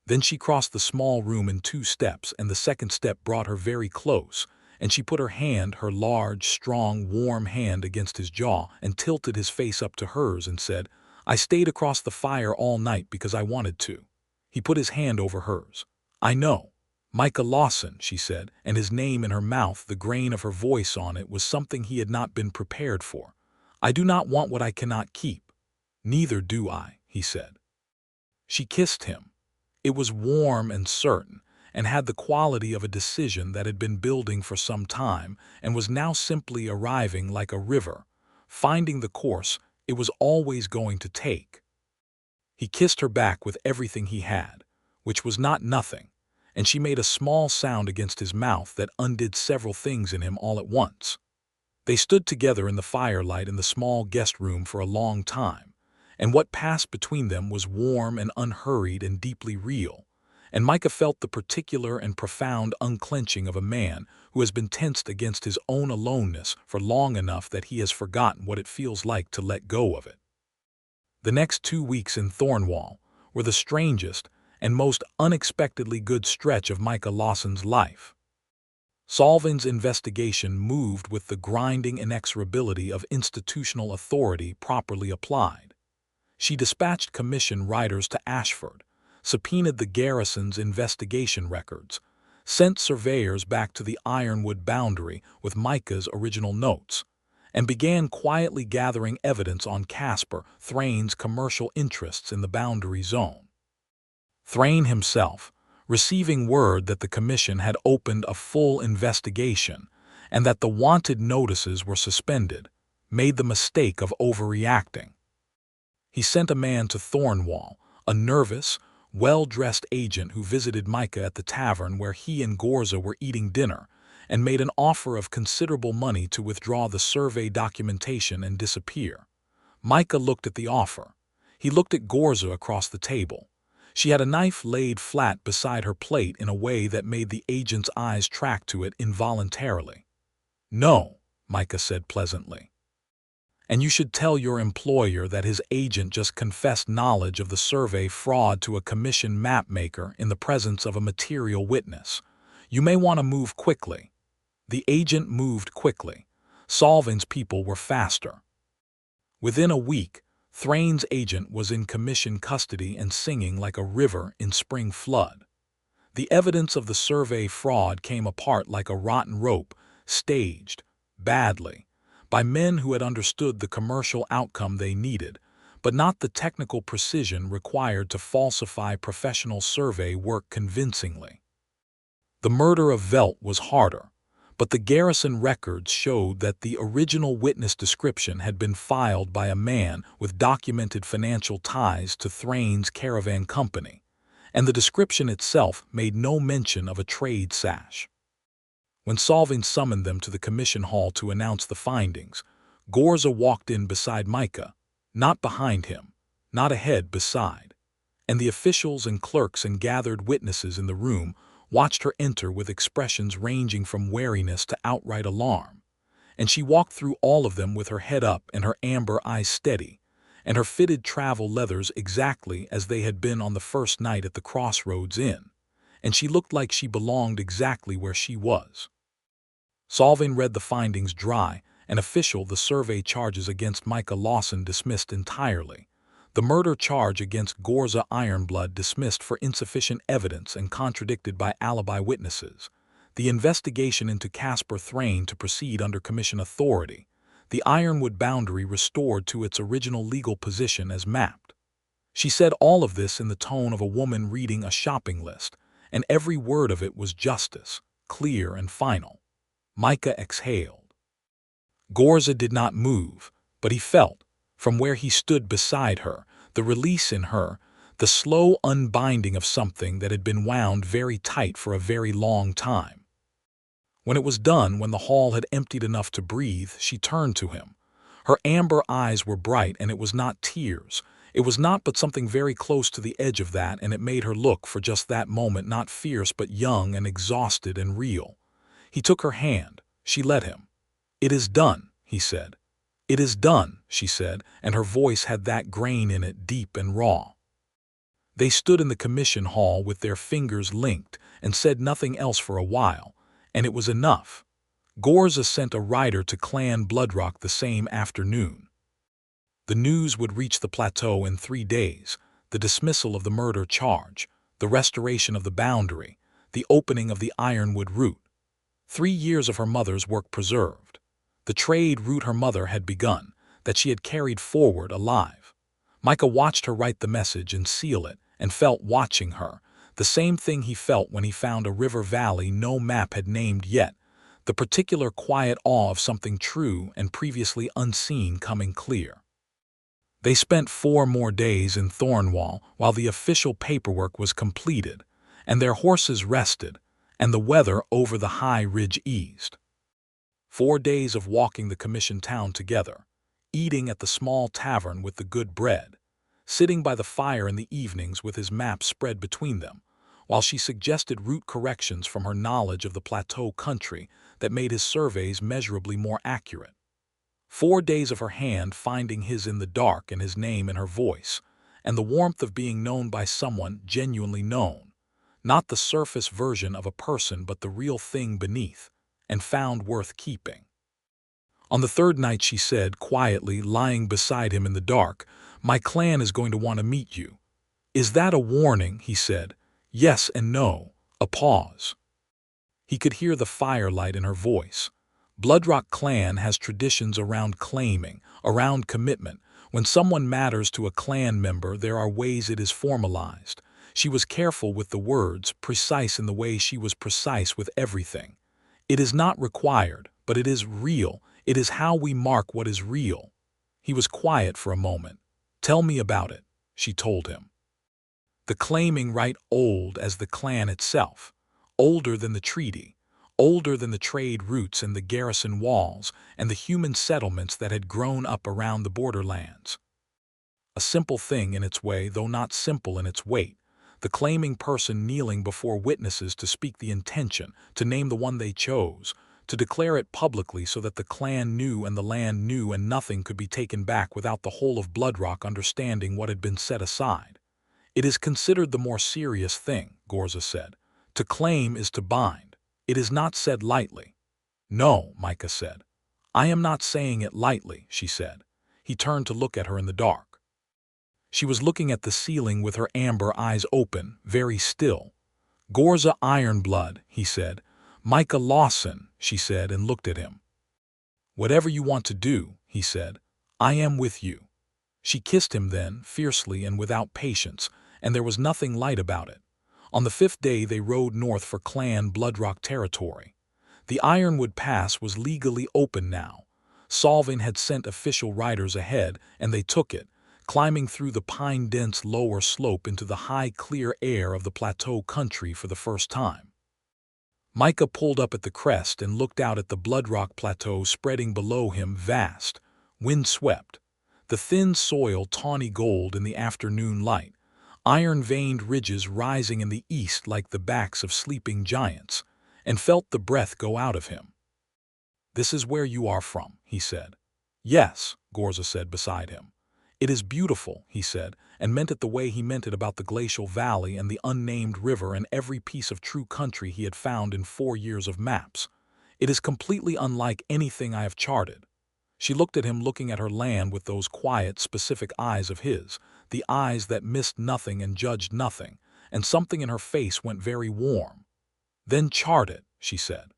Then she crossed the small room in 2 steps, and the second step brought her very close, and she put her hand, her large, strong, warm hand, against his jaw and tilted his face up to hers and said, "I stayed across the fire all night because I wanted to." He put his hand over hers. "I know. Micah Lawson," she said, and his name in her mouth, the grain of her voice on it, was something he had not been prepared for. "I do not want what I cannot keep." "Neither do I," he said. She kissed him. It was warm and certain, and had the quality of a decision that had been building for some time and was now simply arriving like a river, finding the course it was always going to take. He kissed her back with everything he had, which was not nothing, and she made a small sound against his mouth that undid several things in him all at once. They stood together in the firelight in the small guest room for a long time, and what passed between them was warm and unhurried and deeply real, and Micah felt the particular and profound unclenching of a man who has been tensed against his own aloneness for long enough that he has forgotten what it feels like to let go of it. The next 2 weeks in Thornwall were the strangest and most unexpectedly good stretch of Micah Lawson's life. Solving's investigation moved with the grinding inexorability of institutional authority properly applied. She dispatched commission riders to Ashford, subpoenaed the garrison's investigation records, sent surveyors back to the Ironwood boundary with Micah's original notes, and began quietly gathering evidence on Caspar Thrane's commercial interests in the boundary zone. Thrane himself, receiving word that the commission had opened a full investigation and that the wanted notices were suspended, made the mistake of overreacting. He sent a man to Thornwall, a nervous, well-dressed agent who visited Micah at the tavern where he and Gorza were eating dinner, and made an offer of considerable money to withdraw the survey documentation and disappear. Micah looked at the offer. He looked at Gorza across the table. She had a knife laid flat beside her plate in a way that made the agent's eyes track to it involuntarily. "No," Micah said pleasantly. "And you should tell your employer that his agent just confessed knowledge of the survey fraud to a commission mapmaker in the presence of a material witness. You may want to move quickly." The agent moved quickly. Solving's people were faster. Within a week, Thrane's agent was in commission custody and singing like a river in spring flood. The evidence of the survey fraud came apart like a rotten rope, staged, badly, by men who had understood the commercial outcome they needed, but not the technical precision required to falsify professional survey work convincingly. The murder of Velt was harder, but the garrison records showed that the original witness description had been filed by a man with documented financial ties to Thrane's caravan company, and the description itself made no mention of a trade sash. When Solving summoned them to the commission hall to announce the findings, Gorza walked in beside Micah, not behind him, not ahead, beside, and the officials and clerks and gathered witnesses in the room watched her enter with expressions ranging from wariness to outright alarm, and she walked through all of them with her head up and her amber eyes steady, and her fitted travel leathers exactly as they had been on the first night at the Crossroads Inn, and she looked like she belonged exactly where she was. Solving read the findings dry and official. The survey charges against Micah Lawson dismissed entirely. The murder charge against Gorza Ironblood dismissed for insufficient evidence and contradicted by alibi witnesses. The investigation into Caspar Thrane to proceed under commission authority. The Ironwood boundary restored to its original legal position as mapped. She said all of this in the tone of a woman reading a shopping list, and every word of it was justice, clear and final. Micah exhaled. Gorza did not move, but he felt, from where he stood beside her, the release in her, the slow unbinding of something that had been wound very tight for a very long time. When it was done, when the hall had emptied enough to breathe, she turned to him. Her amber eyes were bright, and it was not tears. It was not, but something very close to the edge of that, and it made her look, for just that moment, not fierce but young and exhausted and real. He took her hand. She let him. "It is done," he said. "It is done," she said, and her voice had that grain in it, deep and raw. They stood in the commission hall with their fingers linked and said nothing else for a while, and it was enough. Gorza sent a rider to Clan Bloodrock the same afternoon. The news would reach the plateau in 3 days: the dismissal of the murder charge, the restoration of the boundary, the opening of the ironwood route. 3 years of her mother's work preserved. The trade route her mother had begun, that she had carried forward alive. Micah watched her write the message and seal it, and felt, watching her, the same thing he felt when he found a river valley no map had named yet, the particular quiet awe of something true and previously unseen coming clear. They spent 4 more days in Thornwall while the official paperwork was completed, and their horses rested, and the weather over the high ridge eased. 4 days of walking the commission town together, eating at the small tavern with the good bread, sitting by the fire in the evenings with his map spread between them, while she suggested route corrections from her knowledge of the plateau country that made his surveys measurably more accurate. 4 days of her hand finding his in the dark and his name in her voice, and the warmth of being known by someone genuinely known, not the surface version of a person but the real thing beneath, and found worth keeping. On the 3rd night she said, quietly, lying beside him in the dark, "My clan is going to want to meet you." "Is that a warning?" he said. "Yes and no." A pause. He could hear the firelight in her voice. Bloodrock clan has traditions around claiming, around commitment. When someone matters to a clan member, there are ways it is formalized. She was careful with the words, precise in the way she was precise with everything. It is not required, but it is real. It is how we mark what is real. He was quiet for a moment. "Tell me about it," she told him. The claiming right, old as the clan itself, older than the treaty, older than the trade routes and the garrison walls and the human settlements that had grown up around the borderlands. A simple thing in its way, though not simple in its weight. The claiming person kneeling before witnesses to speak the intention, to name the one they chose, to declare it publicly so that the clan knew and the land knew, and nothing could be taken back without the whole of Bloodrock understanding what had been set aside. "It is considered the more serious thing," Gorza said. "To claim is to bind. It is not said lightly." "No," Micah said. "I am not saying it lightly," she said. He turned to look at her in the dark. She was looking at the ceiling with her amber eyes open, very still. "Gorza Ironblood," he said. "Micah Lawson," she said, and looked at him. "Whatever you want to do," he said. "I am with you." She kissed him then, fiercely and without patience, and there was nothing light about it. On the 5th day they rode north for Clan Bloodrock territory. The Ironwood Pass was legally open now. Salvin had sent official riders ahead, and they took it, climbing through the pine-dense lower slope into the high, clear air of the plateau country for the first time. Micah pulled up at the crest and looked out at the Bloodrock Plateau spreading below him, vast, wind-swept. The thin soil tawny gold in the afternoon light, iron-veined ridges rising in the east like the backs of sleeping giants, and felt the breath go out of him. "This is where you are from," he said. "Yes," Gorza said beside him. "It is beautiful," he said, and meant it the way he meant it about the glacial valley and the unnamed river and every piece of true country he had found in 4 years of maps. "It is completely unlike anything I have charted." She looked at him, looking at her land with those quiet, specific eyes of his, the eyes that missed nothing and judged nothing, and something in her face went very warm. "Then chart it," she said.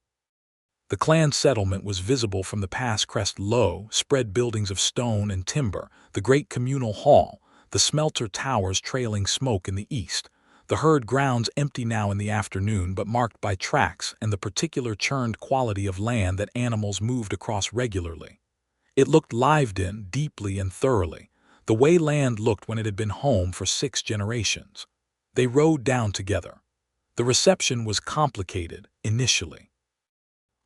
The clan settlement was visible from the pass crest, low, spread buildings of stone and timber, the great communal hall, the smelter towers trailing smoke in the east, the herd grounds empty now in the afternoon but marked by tracks and the particular churned quality of land that animals moved across regularly. It looked lived in, deeply and thoroughly, the way land looked when it had been home for 6 generations. They rode down together. The reception was complicated initially.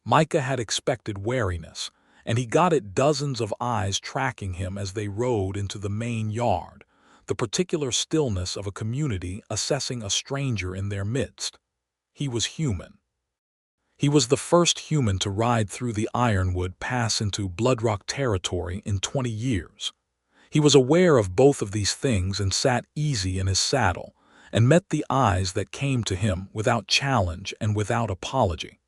Micah had expected wariness, and he got it, dozens of eyes tracking him as they rode into the main yard, the particular stillness of a community assessing a stranger in their midst. He was human. He was the first human to ride through the Ironwood Pass into Bloodrock territory in 20 years. He was aware of both of these things and sat easy in his saddle, and met the eyes that came to him without challenge and without apology.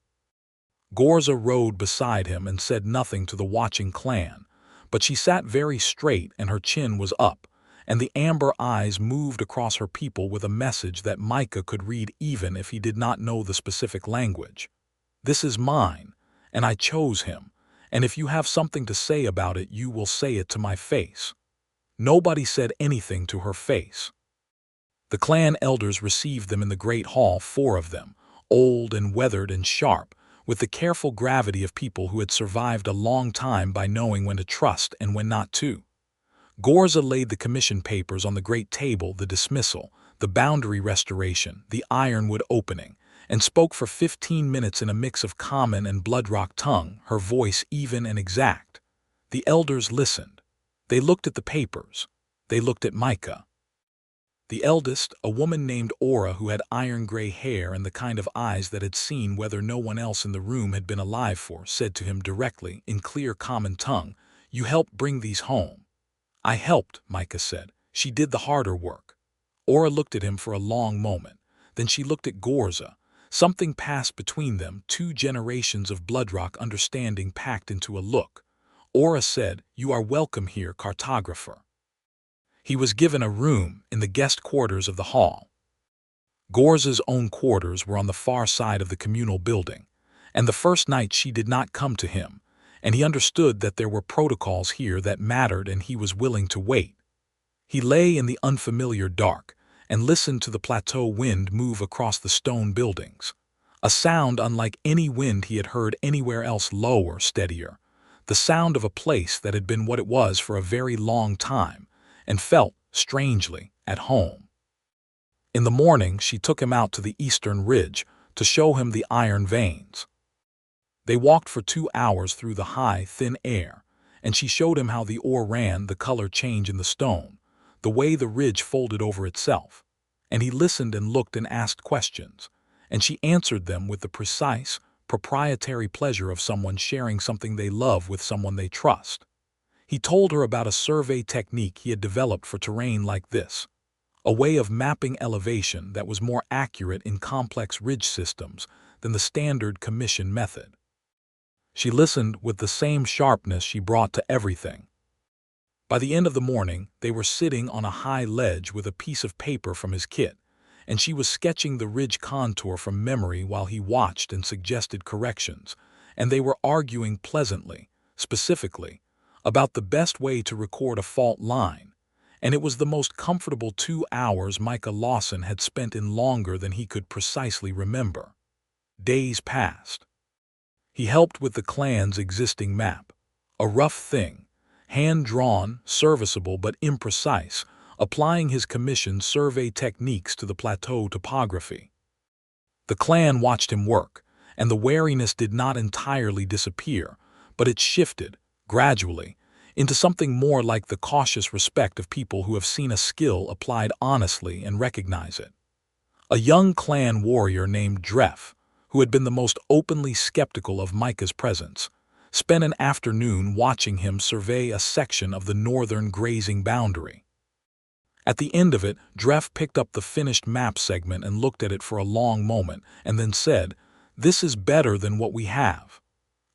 Gorza rode beside him and said nothing to the watching clan, but she sat very straight and her chin was up, and the amber eyes moved across her people with a message that Micah could read even if he did not know the specific language. This is mine, and I chose him, and if you have something to say about it, you will say it to my face. Nobody said anything to her face. The clan elders received them in the great hall, 4 of them, old and weathered and sharp, with the careful gravity of people who had survived a long time by knowing when to trust and when not to. Gorza laid the commission papers on the great table, the dismissal, the boundary restoration, the Ironwood opening, and spoke for 15 minutes in a mix of common and Bloodrock tongue, her voice even and exact. The elders listened. They looked at the papers. They looked at Micah. The eldest, a woman named Aura who had iron-gray hair and the kind of eyes that had seen whether no one else in the room had been alive for, said to him directly, in clear common tongue, "You helped bring these home." "I helped," Micah said. "She did the harder work." Aura looked at him for a long moment. Then she looked at Gorza. Something passed between them, 2 generations of Bloodrock understanding packed into a look. Aura said, "You are welcome here, cartographer." He was given a room in the guest quarters of the hall. Gorza's own quarters were on the far side of the communal building, and the first night she did not come to him, and he understood that there were protocols here that mattered and he was willing to wait. He lay in the unfamiliar dark and listened to the plateau wind move across the stone buildings, a sound unlike any wind he had heard anywhere else, lower, steadier, the sound of a place that had been what it was for a very long time, and felt, strangely, at home. In the morning she took him out to the eastern ridge to show him the iron veins. They walked for 2 hours through the high, thin air, and she showed him how the ore ran, the color change in the stone, the way the ridge folded over itself, and he listened and looked and asked questions, and she answered them with the precise, proprietary pleasure of someone sharing something they love with someone they trust. He told her about a survey technique he had developed for terrain like this, a way of mapping elevation that was more accurate in complex ridge systems than the standard commission method. She listened with the same sharpness she brought to everything. By the end of the morning, they were sitting on a high ledge with a piece of paper from his kit, and she was sketching the ridge contour from memory while he watched and suggested corrections, and they were arguing pleasantly, specifically, about the best way to record a fault line, and it was the most comfortable 2 hours Micah Lawson had spent in longer than he could precisely remember. Days passed. He helped with the clan's existing map, a rough thing, hand-drawn, serviceable but imprecise, applying his commissioned survey techniques to the plateau topography. The clan watched him work, and the wariness did not entirely disappear, but it shifted, gradually, into something more like the cautious respect of people who have seen a skill applied honestly and recognize it. A young clan warrior named Dref, who had been the most openly skeptical of Micah's presence, spent an afternoon watching him survey a section of the northern grazing boundary. At the end of it, Dref picked up the finished map segment and looked at it for a long moment, and then said, "This is better than what we have."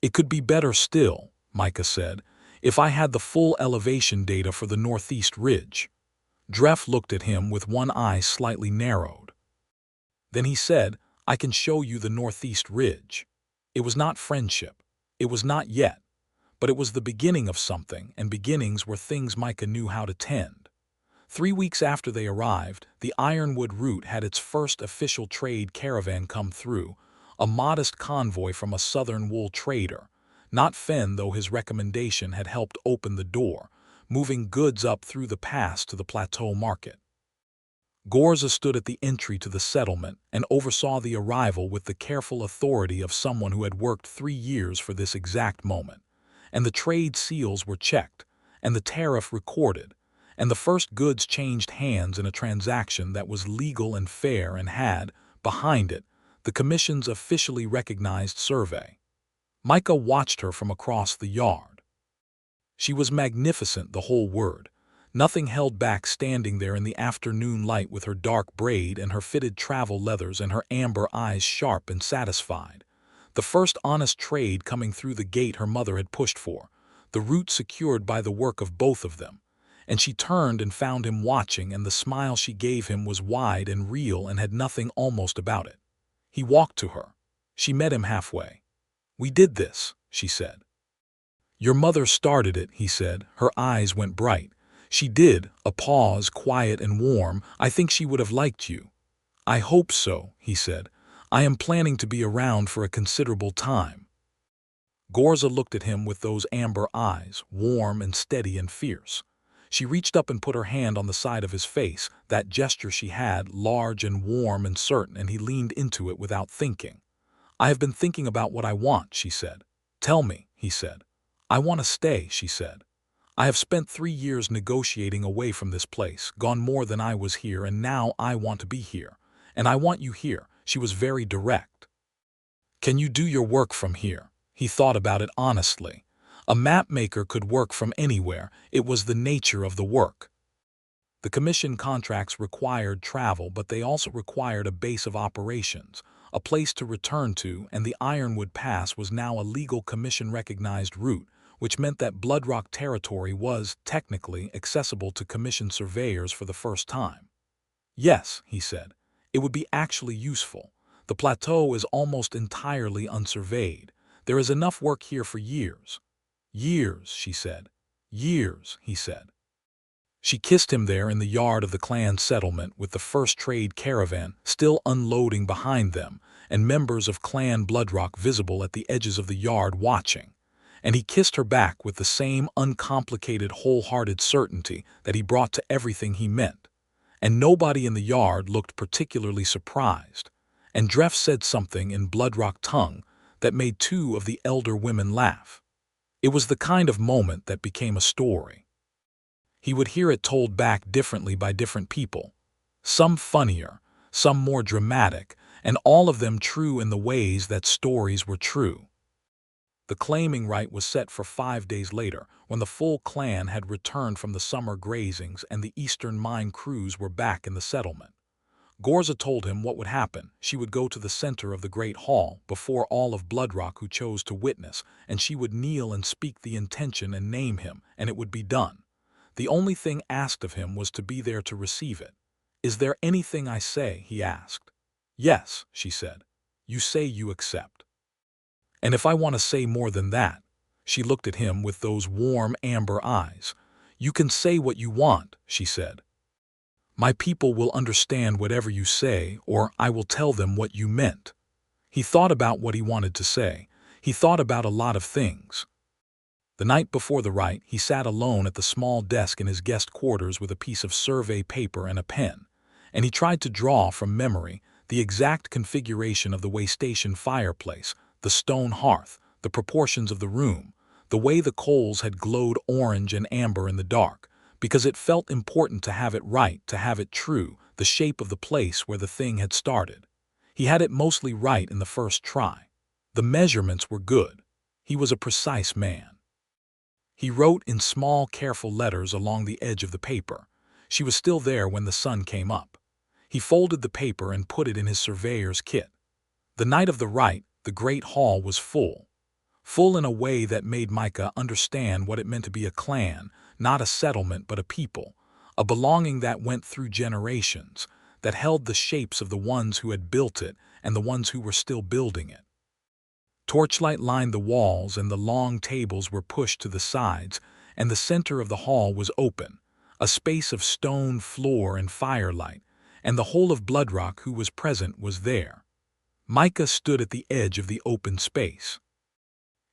"It could be better still," Micah said, "if I had the full elevation data for the northeast ridge." Dref looked at him with one eye slightly narrowed. Then he said, "I can show you the northeast ridge." It was not friendship. It was not yet. But it was the beginning of something, and beginnings were things Micah knew how to tend. 3 weeks after they arrived, the Ironwood route had its first official trade caravan come through, a modest convoy from a southern wool trader, not Fenn, though his recommendation had helped open the door, moving goods up through the pass to the plateau market. Gorza stood at the entry to the settlement and oversaw the arrival with the careful authority of someone who had worked 3 years for this exact moment. And the trade seals were checked, and the tariff recorded, and the first goods changed hands in a transaction that was legal and fair and had, behind it, the Commission's officially recognized survey. Micah watched her from across the yard. She was magnificent, the whole word. Nothing held back, standing there in the afternoon light with her dark braid and her fitted travel leathers and her amber eyes sharp and satisfied. The first honest trade coming through the gate her mother had pushed for, the route secured by the work of both of them. And she turned and found him watching, and the smile she gave him was wide and real and had nothing almost about it. He walked to her. She met him halfway. "We did this," she said. "Your mother started it," he said. Her eyes went bright. "She did." A pause, quiet and warm. "I think she would have liked you." "I hope so," he said. "I am planning to be around for a considerable time." Gorza looked at him with those amber eyes, warm and steady and fierce. She reached up and put her hand on the side of his face, that gesture she had, large and warm and certain, and he leaned into it without thinking. "I have been thinking about what I want," she said. "Tell me," he said. "I want to stay," she said. "I have spent 3 years negotiating away from this place, gone more than I was here, and now I want to be here. And I want you here." She was very direct. "Can you do your work from here?" He thought about it honestly. A map maker could work from anywhere. It was the nature of the work. The commission contracts required travel, but they also required a base of operations, a place to return to, and the Ironwood Pass was now a legal commission-recognized route, which meant that Bloodrock territory was, technically, accessible to commission surveyors for the first time. "Yes," he said, "it would be actually useful. The plateau is almost entirely unsurveyed. There is enough work here for years." "Years," she said. "Years," he said. She kissed him there in the yard of the clan settlement, with the first trade caravan still unloading behind them, and members of Clan Bloodrock visible at the edges of the yard watching. And he kissed her back with the same uncomplicated, wholehearted certainty that he brought to everything he meant. And nobody in the yard looked particularly surprised. And Dreff said something in Bloodrock tongue that made 2 of the elder women laugh. It was the kind of moment that became a story. He would hear it told back differently by different people, some funnier, some more dramatic, and all of them true in the ways that stories were true. The claiming rite was set for 5 days later, when the full clan had returned from the summer grazings and the eastern mine crews were back in the settlement. Gorza told him what would happen. She would go to the center of the great hall, before all of Bloodrock who chose to witness, and she would kneel and speak the intention and name him, and it would be done. The only thing asked of him was to be there to receive it. "Is there anything I say?" he asked. "Yes," she said. "You say you accept." "And if I want to say more than that," she looked at him with those warm amber eyes. "You can say what you want," she said. "My people will understand whatever you say, or I will tell them what you meant." He thought about what he wanted to say. He thought about a lot of things. The night before the rite, he sat alone at the small desk in his guest quarters with a piece of survey paper and a pen, and he tried to draw from memory the exact configuration of the waystation fireplace, the stone hearth, the proportions of the room, the way the coals had glowed orange and amber in the dark, because it felt important to have it right, to have it true, the shape of the place where the thing had started. He had it mostly right in the first try. The measurements were good. He was a precise man. He wrote in small, careful letters along the edge of the paper. She was still there when the sun came up. He folded the paper and put it in his surveyor's kit. The night of the rite, the great hall was full. Full in a way that made Micah understand what it meant to be a clan, not a settlement but a people, a belonging that went through generations, that held the shapes of the ones who had built it and the ones who were still building it. Torchlight lined the walls and the long tables were pushed to the sides, and the center of the hall was open, a space of stone floor and firelight, and the whole of Bloodrock who was present was there. Micah stood at the edge of the open space.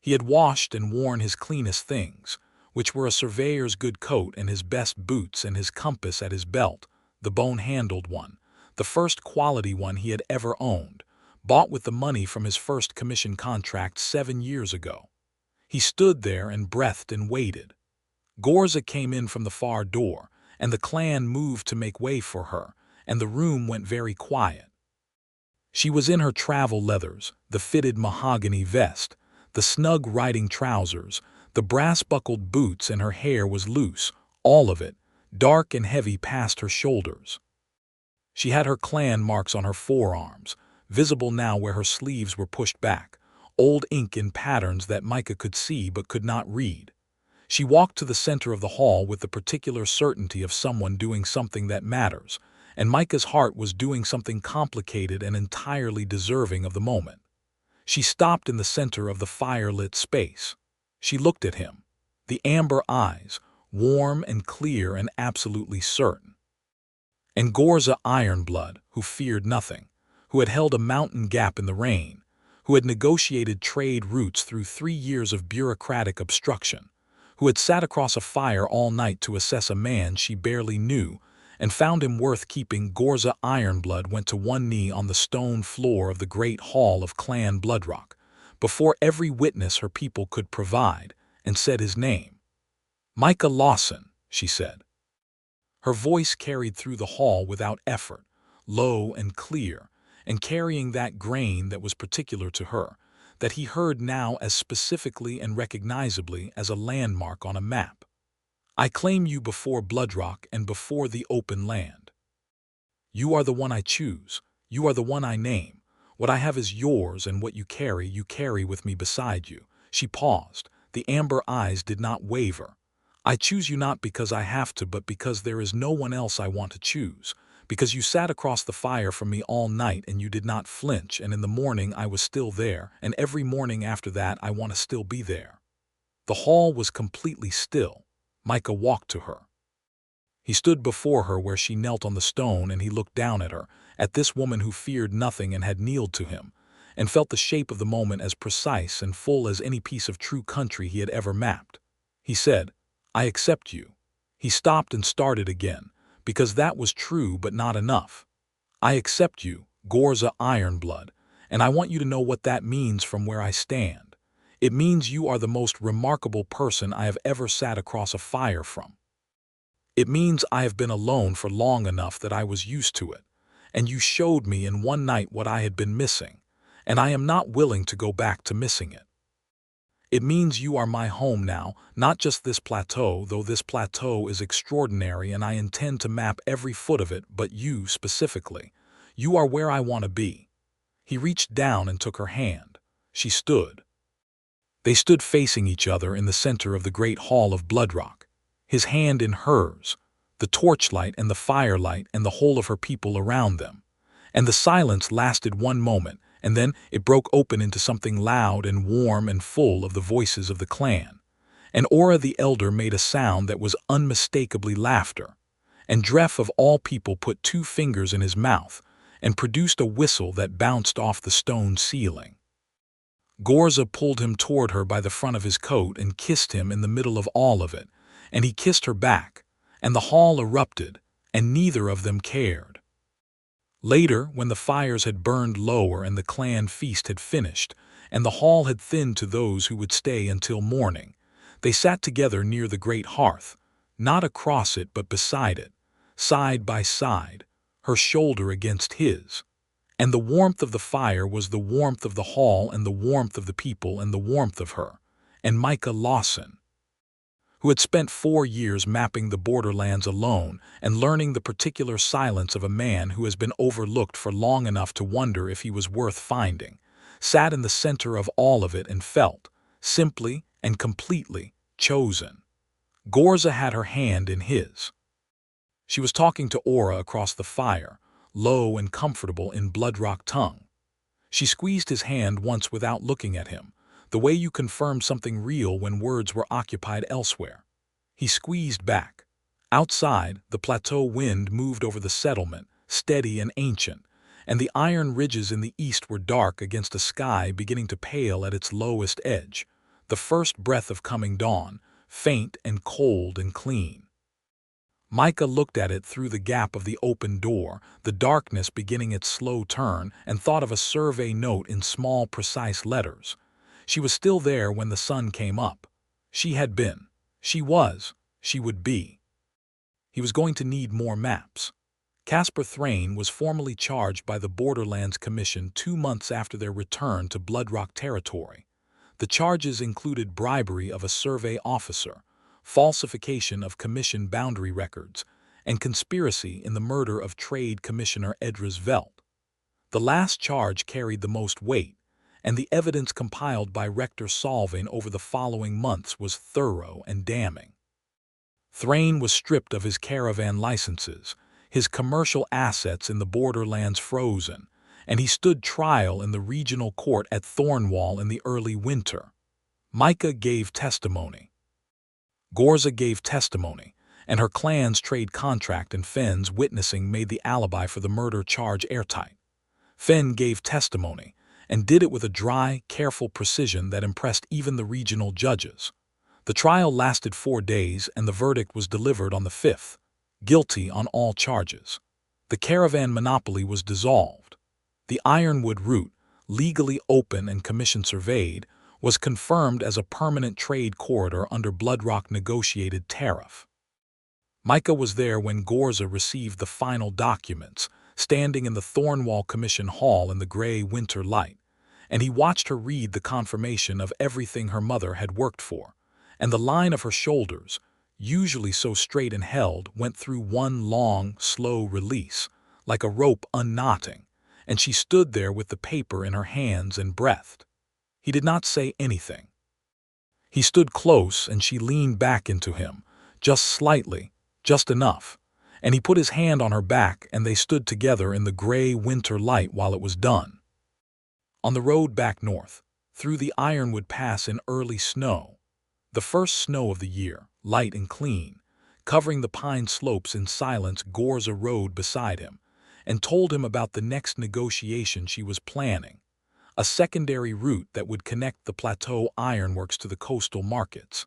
He had washed and worn his cleanest things, which were a surveyor's good coat and his best boots and his compass at his belt, the bone-handled one, the first quality one he had ever owned, bought with the money from his first commission contract 7 years ago. He stood there and breathed and waited. Gorza came in from the far door, and the clan moved to make way for her, and the room went very quiet. She was in her travel leathers, the fitted mahogany vest, the snug riding trousers, the brass-buckled boots, and her hair was loose, all of it, dark and heavy past her shoulders. She had her clan marks on her forearms, visible now where her sleeves were pushed back, old ink in patterns that Micah could see but could not read. She walked to the center of the hall with the particular certainty of someone doing something that matters, and Micah's heart was doing something complicated and entirely deserving of the moment. She stopped in the center of the fire-lit space. She looked at him, the amber eyes, warm and clear and absolutely certain. And Gorza Ironblood, who feared nothing, who had held a mountain gap in the rain, who had negotiated trade routes through 3 years of bureaucratic obstruction, who had sat across a fire all night to assess a man she barely knew and found him worth keeping, Gorza Ironblood went to one knee on the stone floor of the great hall of Clan Bloodrock, before every witness her people could provide, and said his name. "Micah Lawson," she said. Her voice carried through the hall without effort, low and clear, and carrying that grain that was particular to her, that he heard now as specifically and recognizably as a landmark on a map. "I claim you before Bloodrock and before the open land. You are the one I choose. You are the one I name. What I have is yours, and what you carry with me beside you." She paused. The amber eyes did not waver. "I choose you not because I have to, but because there is no one else I want to choose. Because you sat across the fire from me all night and you did not flinch, and in the morning I was still there, and every morning after that I want to still be there." The hall was completely still. Micah walked to her. He stood before her where she knelt on the stone, and he looked down at her, at this woman who feared nothing and had kneeled to him, and felt the shape of the moment as precise and full as any piece of true country he had ever mapped. He said, "I accept you." He stopped and started again, because that was true but not enough. "I accept you, Gorza Ironblood, and I want you to know what that means from where I stand. It means you are the most remarkable person I have ever sat across a fire from. It means I have been alone for long enough that I was used to it, and you showed me in one night what I had been missing, and I am not willing to go back to missing it. It means you are my home now, not just this plateau, though this plateau is extraordinary and I intend to map every foot of it, but you specifically. You are where I want to be." He reached down and took her hand. She stood. They stood facing each other in the center of the great hall of Bloodrock, his hand in hers, the torchlight and the firelight and the whole of her people around them. And the silence lasted one moment, and then it broke open into something loud and warm and full of the voices of the clan. And Ora the Elder made a sound that was unmistakably laughter, and Dref of all people put 2 fingers in his mouth and produced a whistle that bounced off the stone ceiling. Gorza pulled him toward her by the front of his coat and kissed him in the middle of all of it, and he kissed her back, and the hall erupted, and neither of them cared. Later, when the fires had burned lower and the clan feast had finished, and the hall had thinned to those who would stay until morning, they sat together near the great hearth, not across it but beside it, side by side, her shoulder against his. And the warmth of the fire was the warmth of the hall and the warmth of the people and the warmth of her, and Micah Lawson, who had spent 4 years mapping the borderlands alone and learning the particular silence of a man who has been overlooked for long enough to wonder if he was worth finding, sat in the center of all of it and felt, simply and completely, chosen. Gorza had her hand in his. She was talking to Ora across the fire, low and comfortable in Bloodrock tongue. She squeezed his hand once without looking at him, the way you confirm something real when words were occupied elsewhere. He squeezed back. Outside, the plateau wind moved over the settlement, steady and ancient, and the iron ridges in the east were dark against a sky beginning to pale at its lowest edge, the first breath of coming dawn, faint and cold and clean. Micah looked at it through the gap of the open door, the darkness beginning its slow turn, and thought of a survey note in small, precise letters. She was still there when the sun came up. She had been. She was. She would be. He was going to need more maps. Casper Thrain was formally charged by the Borderlands Commission 2 months after their return to Bloodrock territory. The charges included bribery of a survey officer, falsification of commission boundary records, and conspiracy in the murder of Trade Commissioner Edras Velt. The last charge carried the most weight, and the evidence compiled by Rector Solving over the following months was thorough and damning. Thrain was stripped of his caravan licenses, his commercial assets in the Borderlands frozen, and he stood trial in the regional court at Thornwall in the early winter. Micah gave testimony. Gorza gave testimony, and her clan's trade contract and Fenn's witnessing made the alibi for the murder charge airtight. Fenn gave testimony, and did it with a dry, careful precision that impressed even the regional judges. The trial lasted 4 days, and the verdict was delivered on the 5th, guilty on all charges. The caravan monopoly was dissolved. The Ironwood route, legally open and commission surveyed, was confirmed as a permanent trade corridor under Bloodrock negotiated tariff. Micah was there when Gorza received the final documents, standing in the Thornwall Commission Hall in the gray winter light, and he watched her read the confirmation of everything her mother had worked for, and the line of her shoulders, usually so straight and held, went through one long, slow release, like a rope unknotting, and she stood there with the paper in her hands and breathed. He did not say anything. He stood close, and she leaned back into him, just slightly, just enough, and he put his hand on her back, and they stood together in the gray winter light while it was done. On the road back north, through the Ironwood Pass in early snow, the first snow of the year, light and clean, covering the pine slopes in silence, Gorza rode beside him and told him about the next negotiation she was planning, a secondary route that would connect the Plateau Ironworks to the coastal markets.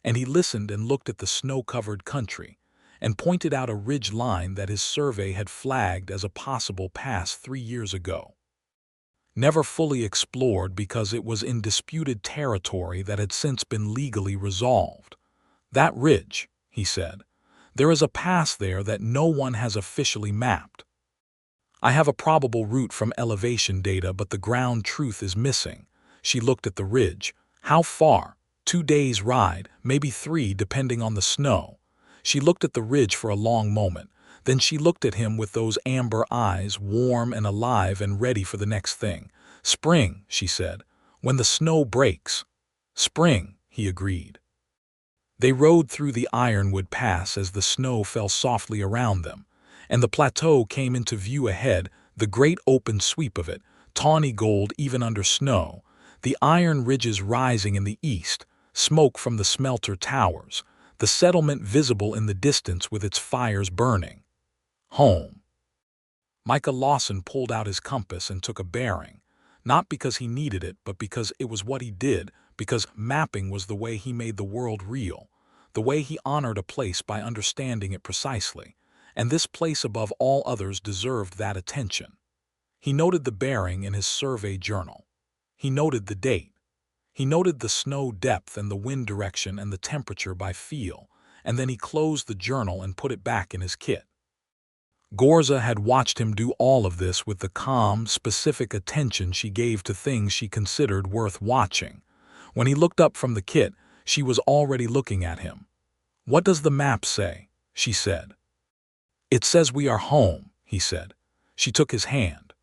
And he listened and looked at the snow-covered country and pointed out a ridge line that his survey had flagged as a possible pass 3 years ago. Never fully explored because it was in disputed territory that had since been legally resolved. That ridge, he said, there is a pass there that no one has officially mapped. I have a probable route from elevation data, but the ground truth is missing. She looked at the ridge. How far? 2 days' ride, maybe 3 depending on the snow. She looked at the ridge for a long moment. Then she looked at him with those amber eyes, warm and alive and ready for the next thing. Spring, she said, when the snow breaks. Spring, he agreed. They rode through the Ironwood Pass as the snow fell softly around them, and the plateau came into view ahead, the great open sweep of it, tawny gold even under snow, the iron ridges rising in the east, smoke from the smelter towers, the settlement visible in the distance with its fires burning. Home. Micah Lawson pulled out his compass and took a bearing, not because he needed it, but because it was what he did, because mapping was the way he made the world real, the way he honored a place by understanding it precisely, and this place above all others deserved that attention. He noted the bearing in his survey journal. He noted the date. He noted the snow depth and the wind direction and the temperature by feel, and then he closed the journal and put it back in his kit. Gorza had watched him do all of this with the calm, specific attention she gave to things she considered worth watching. When he looked up from the kit, she was already looking at him. "What does the map say?" she said. "It says we are home," he said. She took his hand.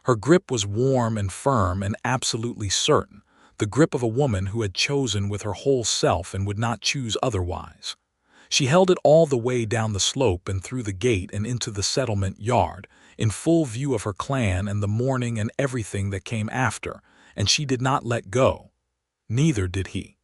Her grip was warm and firm and absolutely certain, the grip of a woman who had chosen with her whole self and would not choose otherwise. She held it all the way down the slope and through the gate and into the settlement yard, in full view of her clan and the morning and everything that came after, and she did not let go. Neither did he.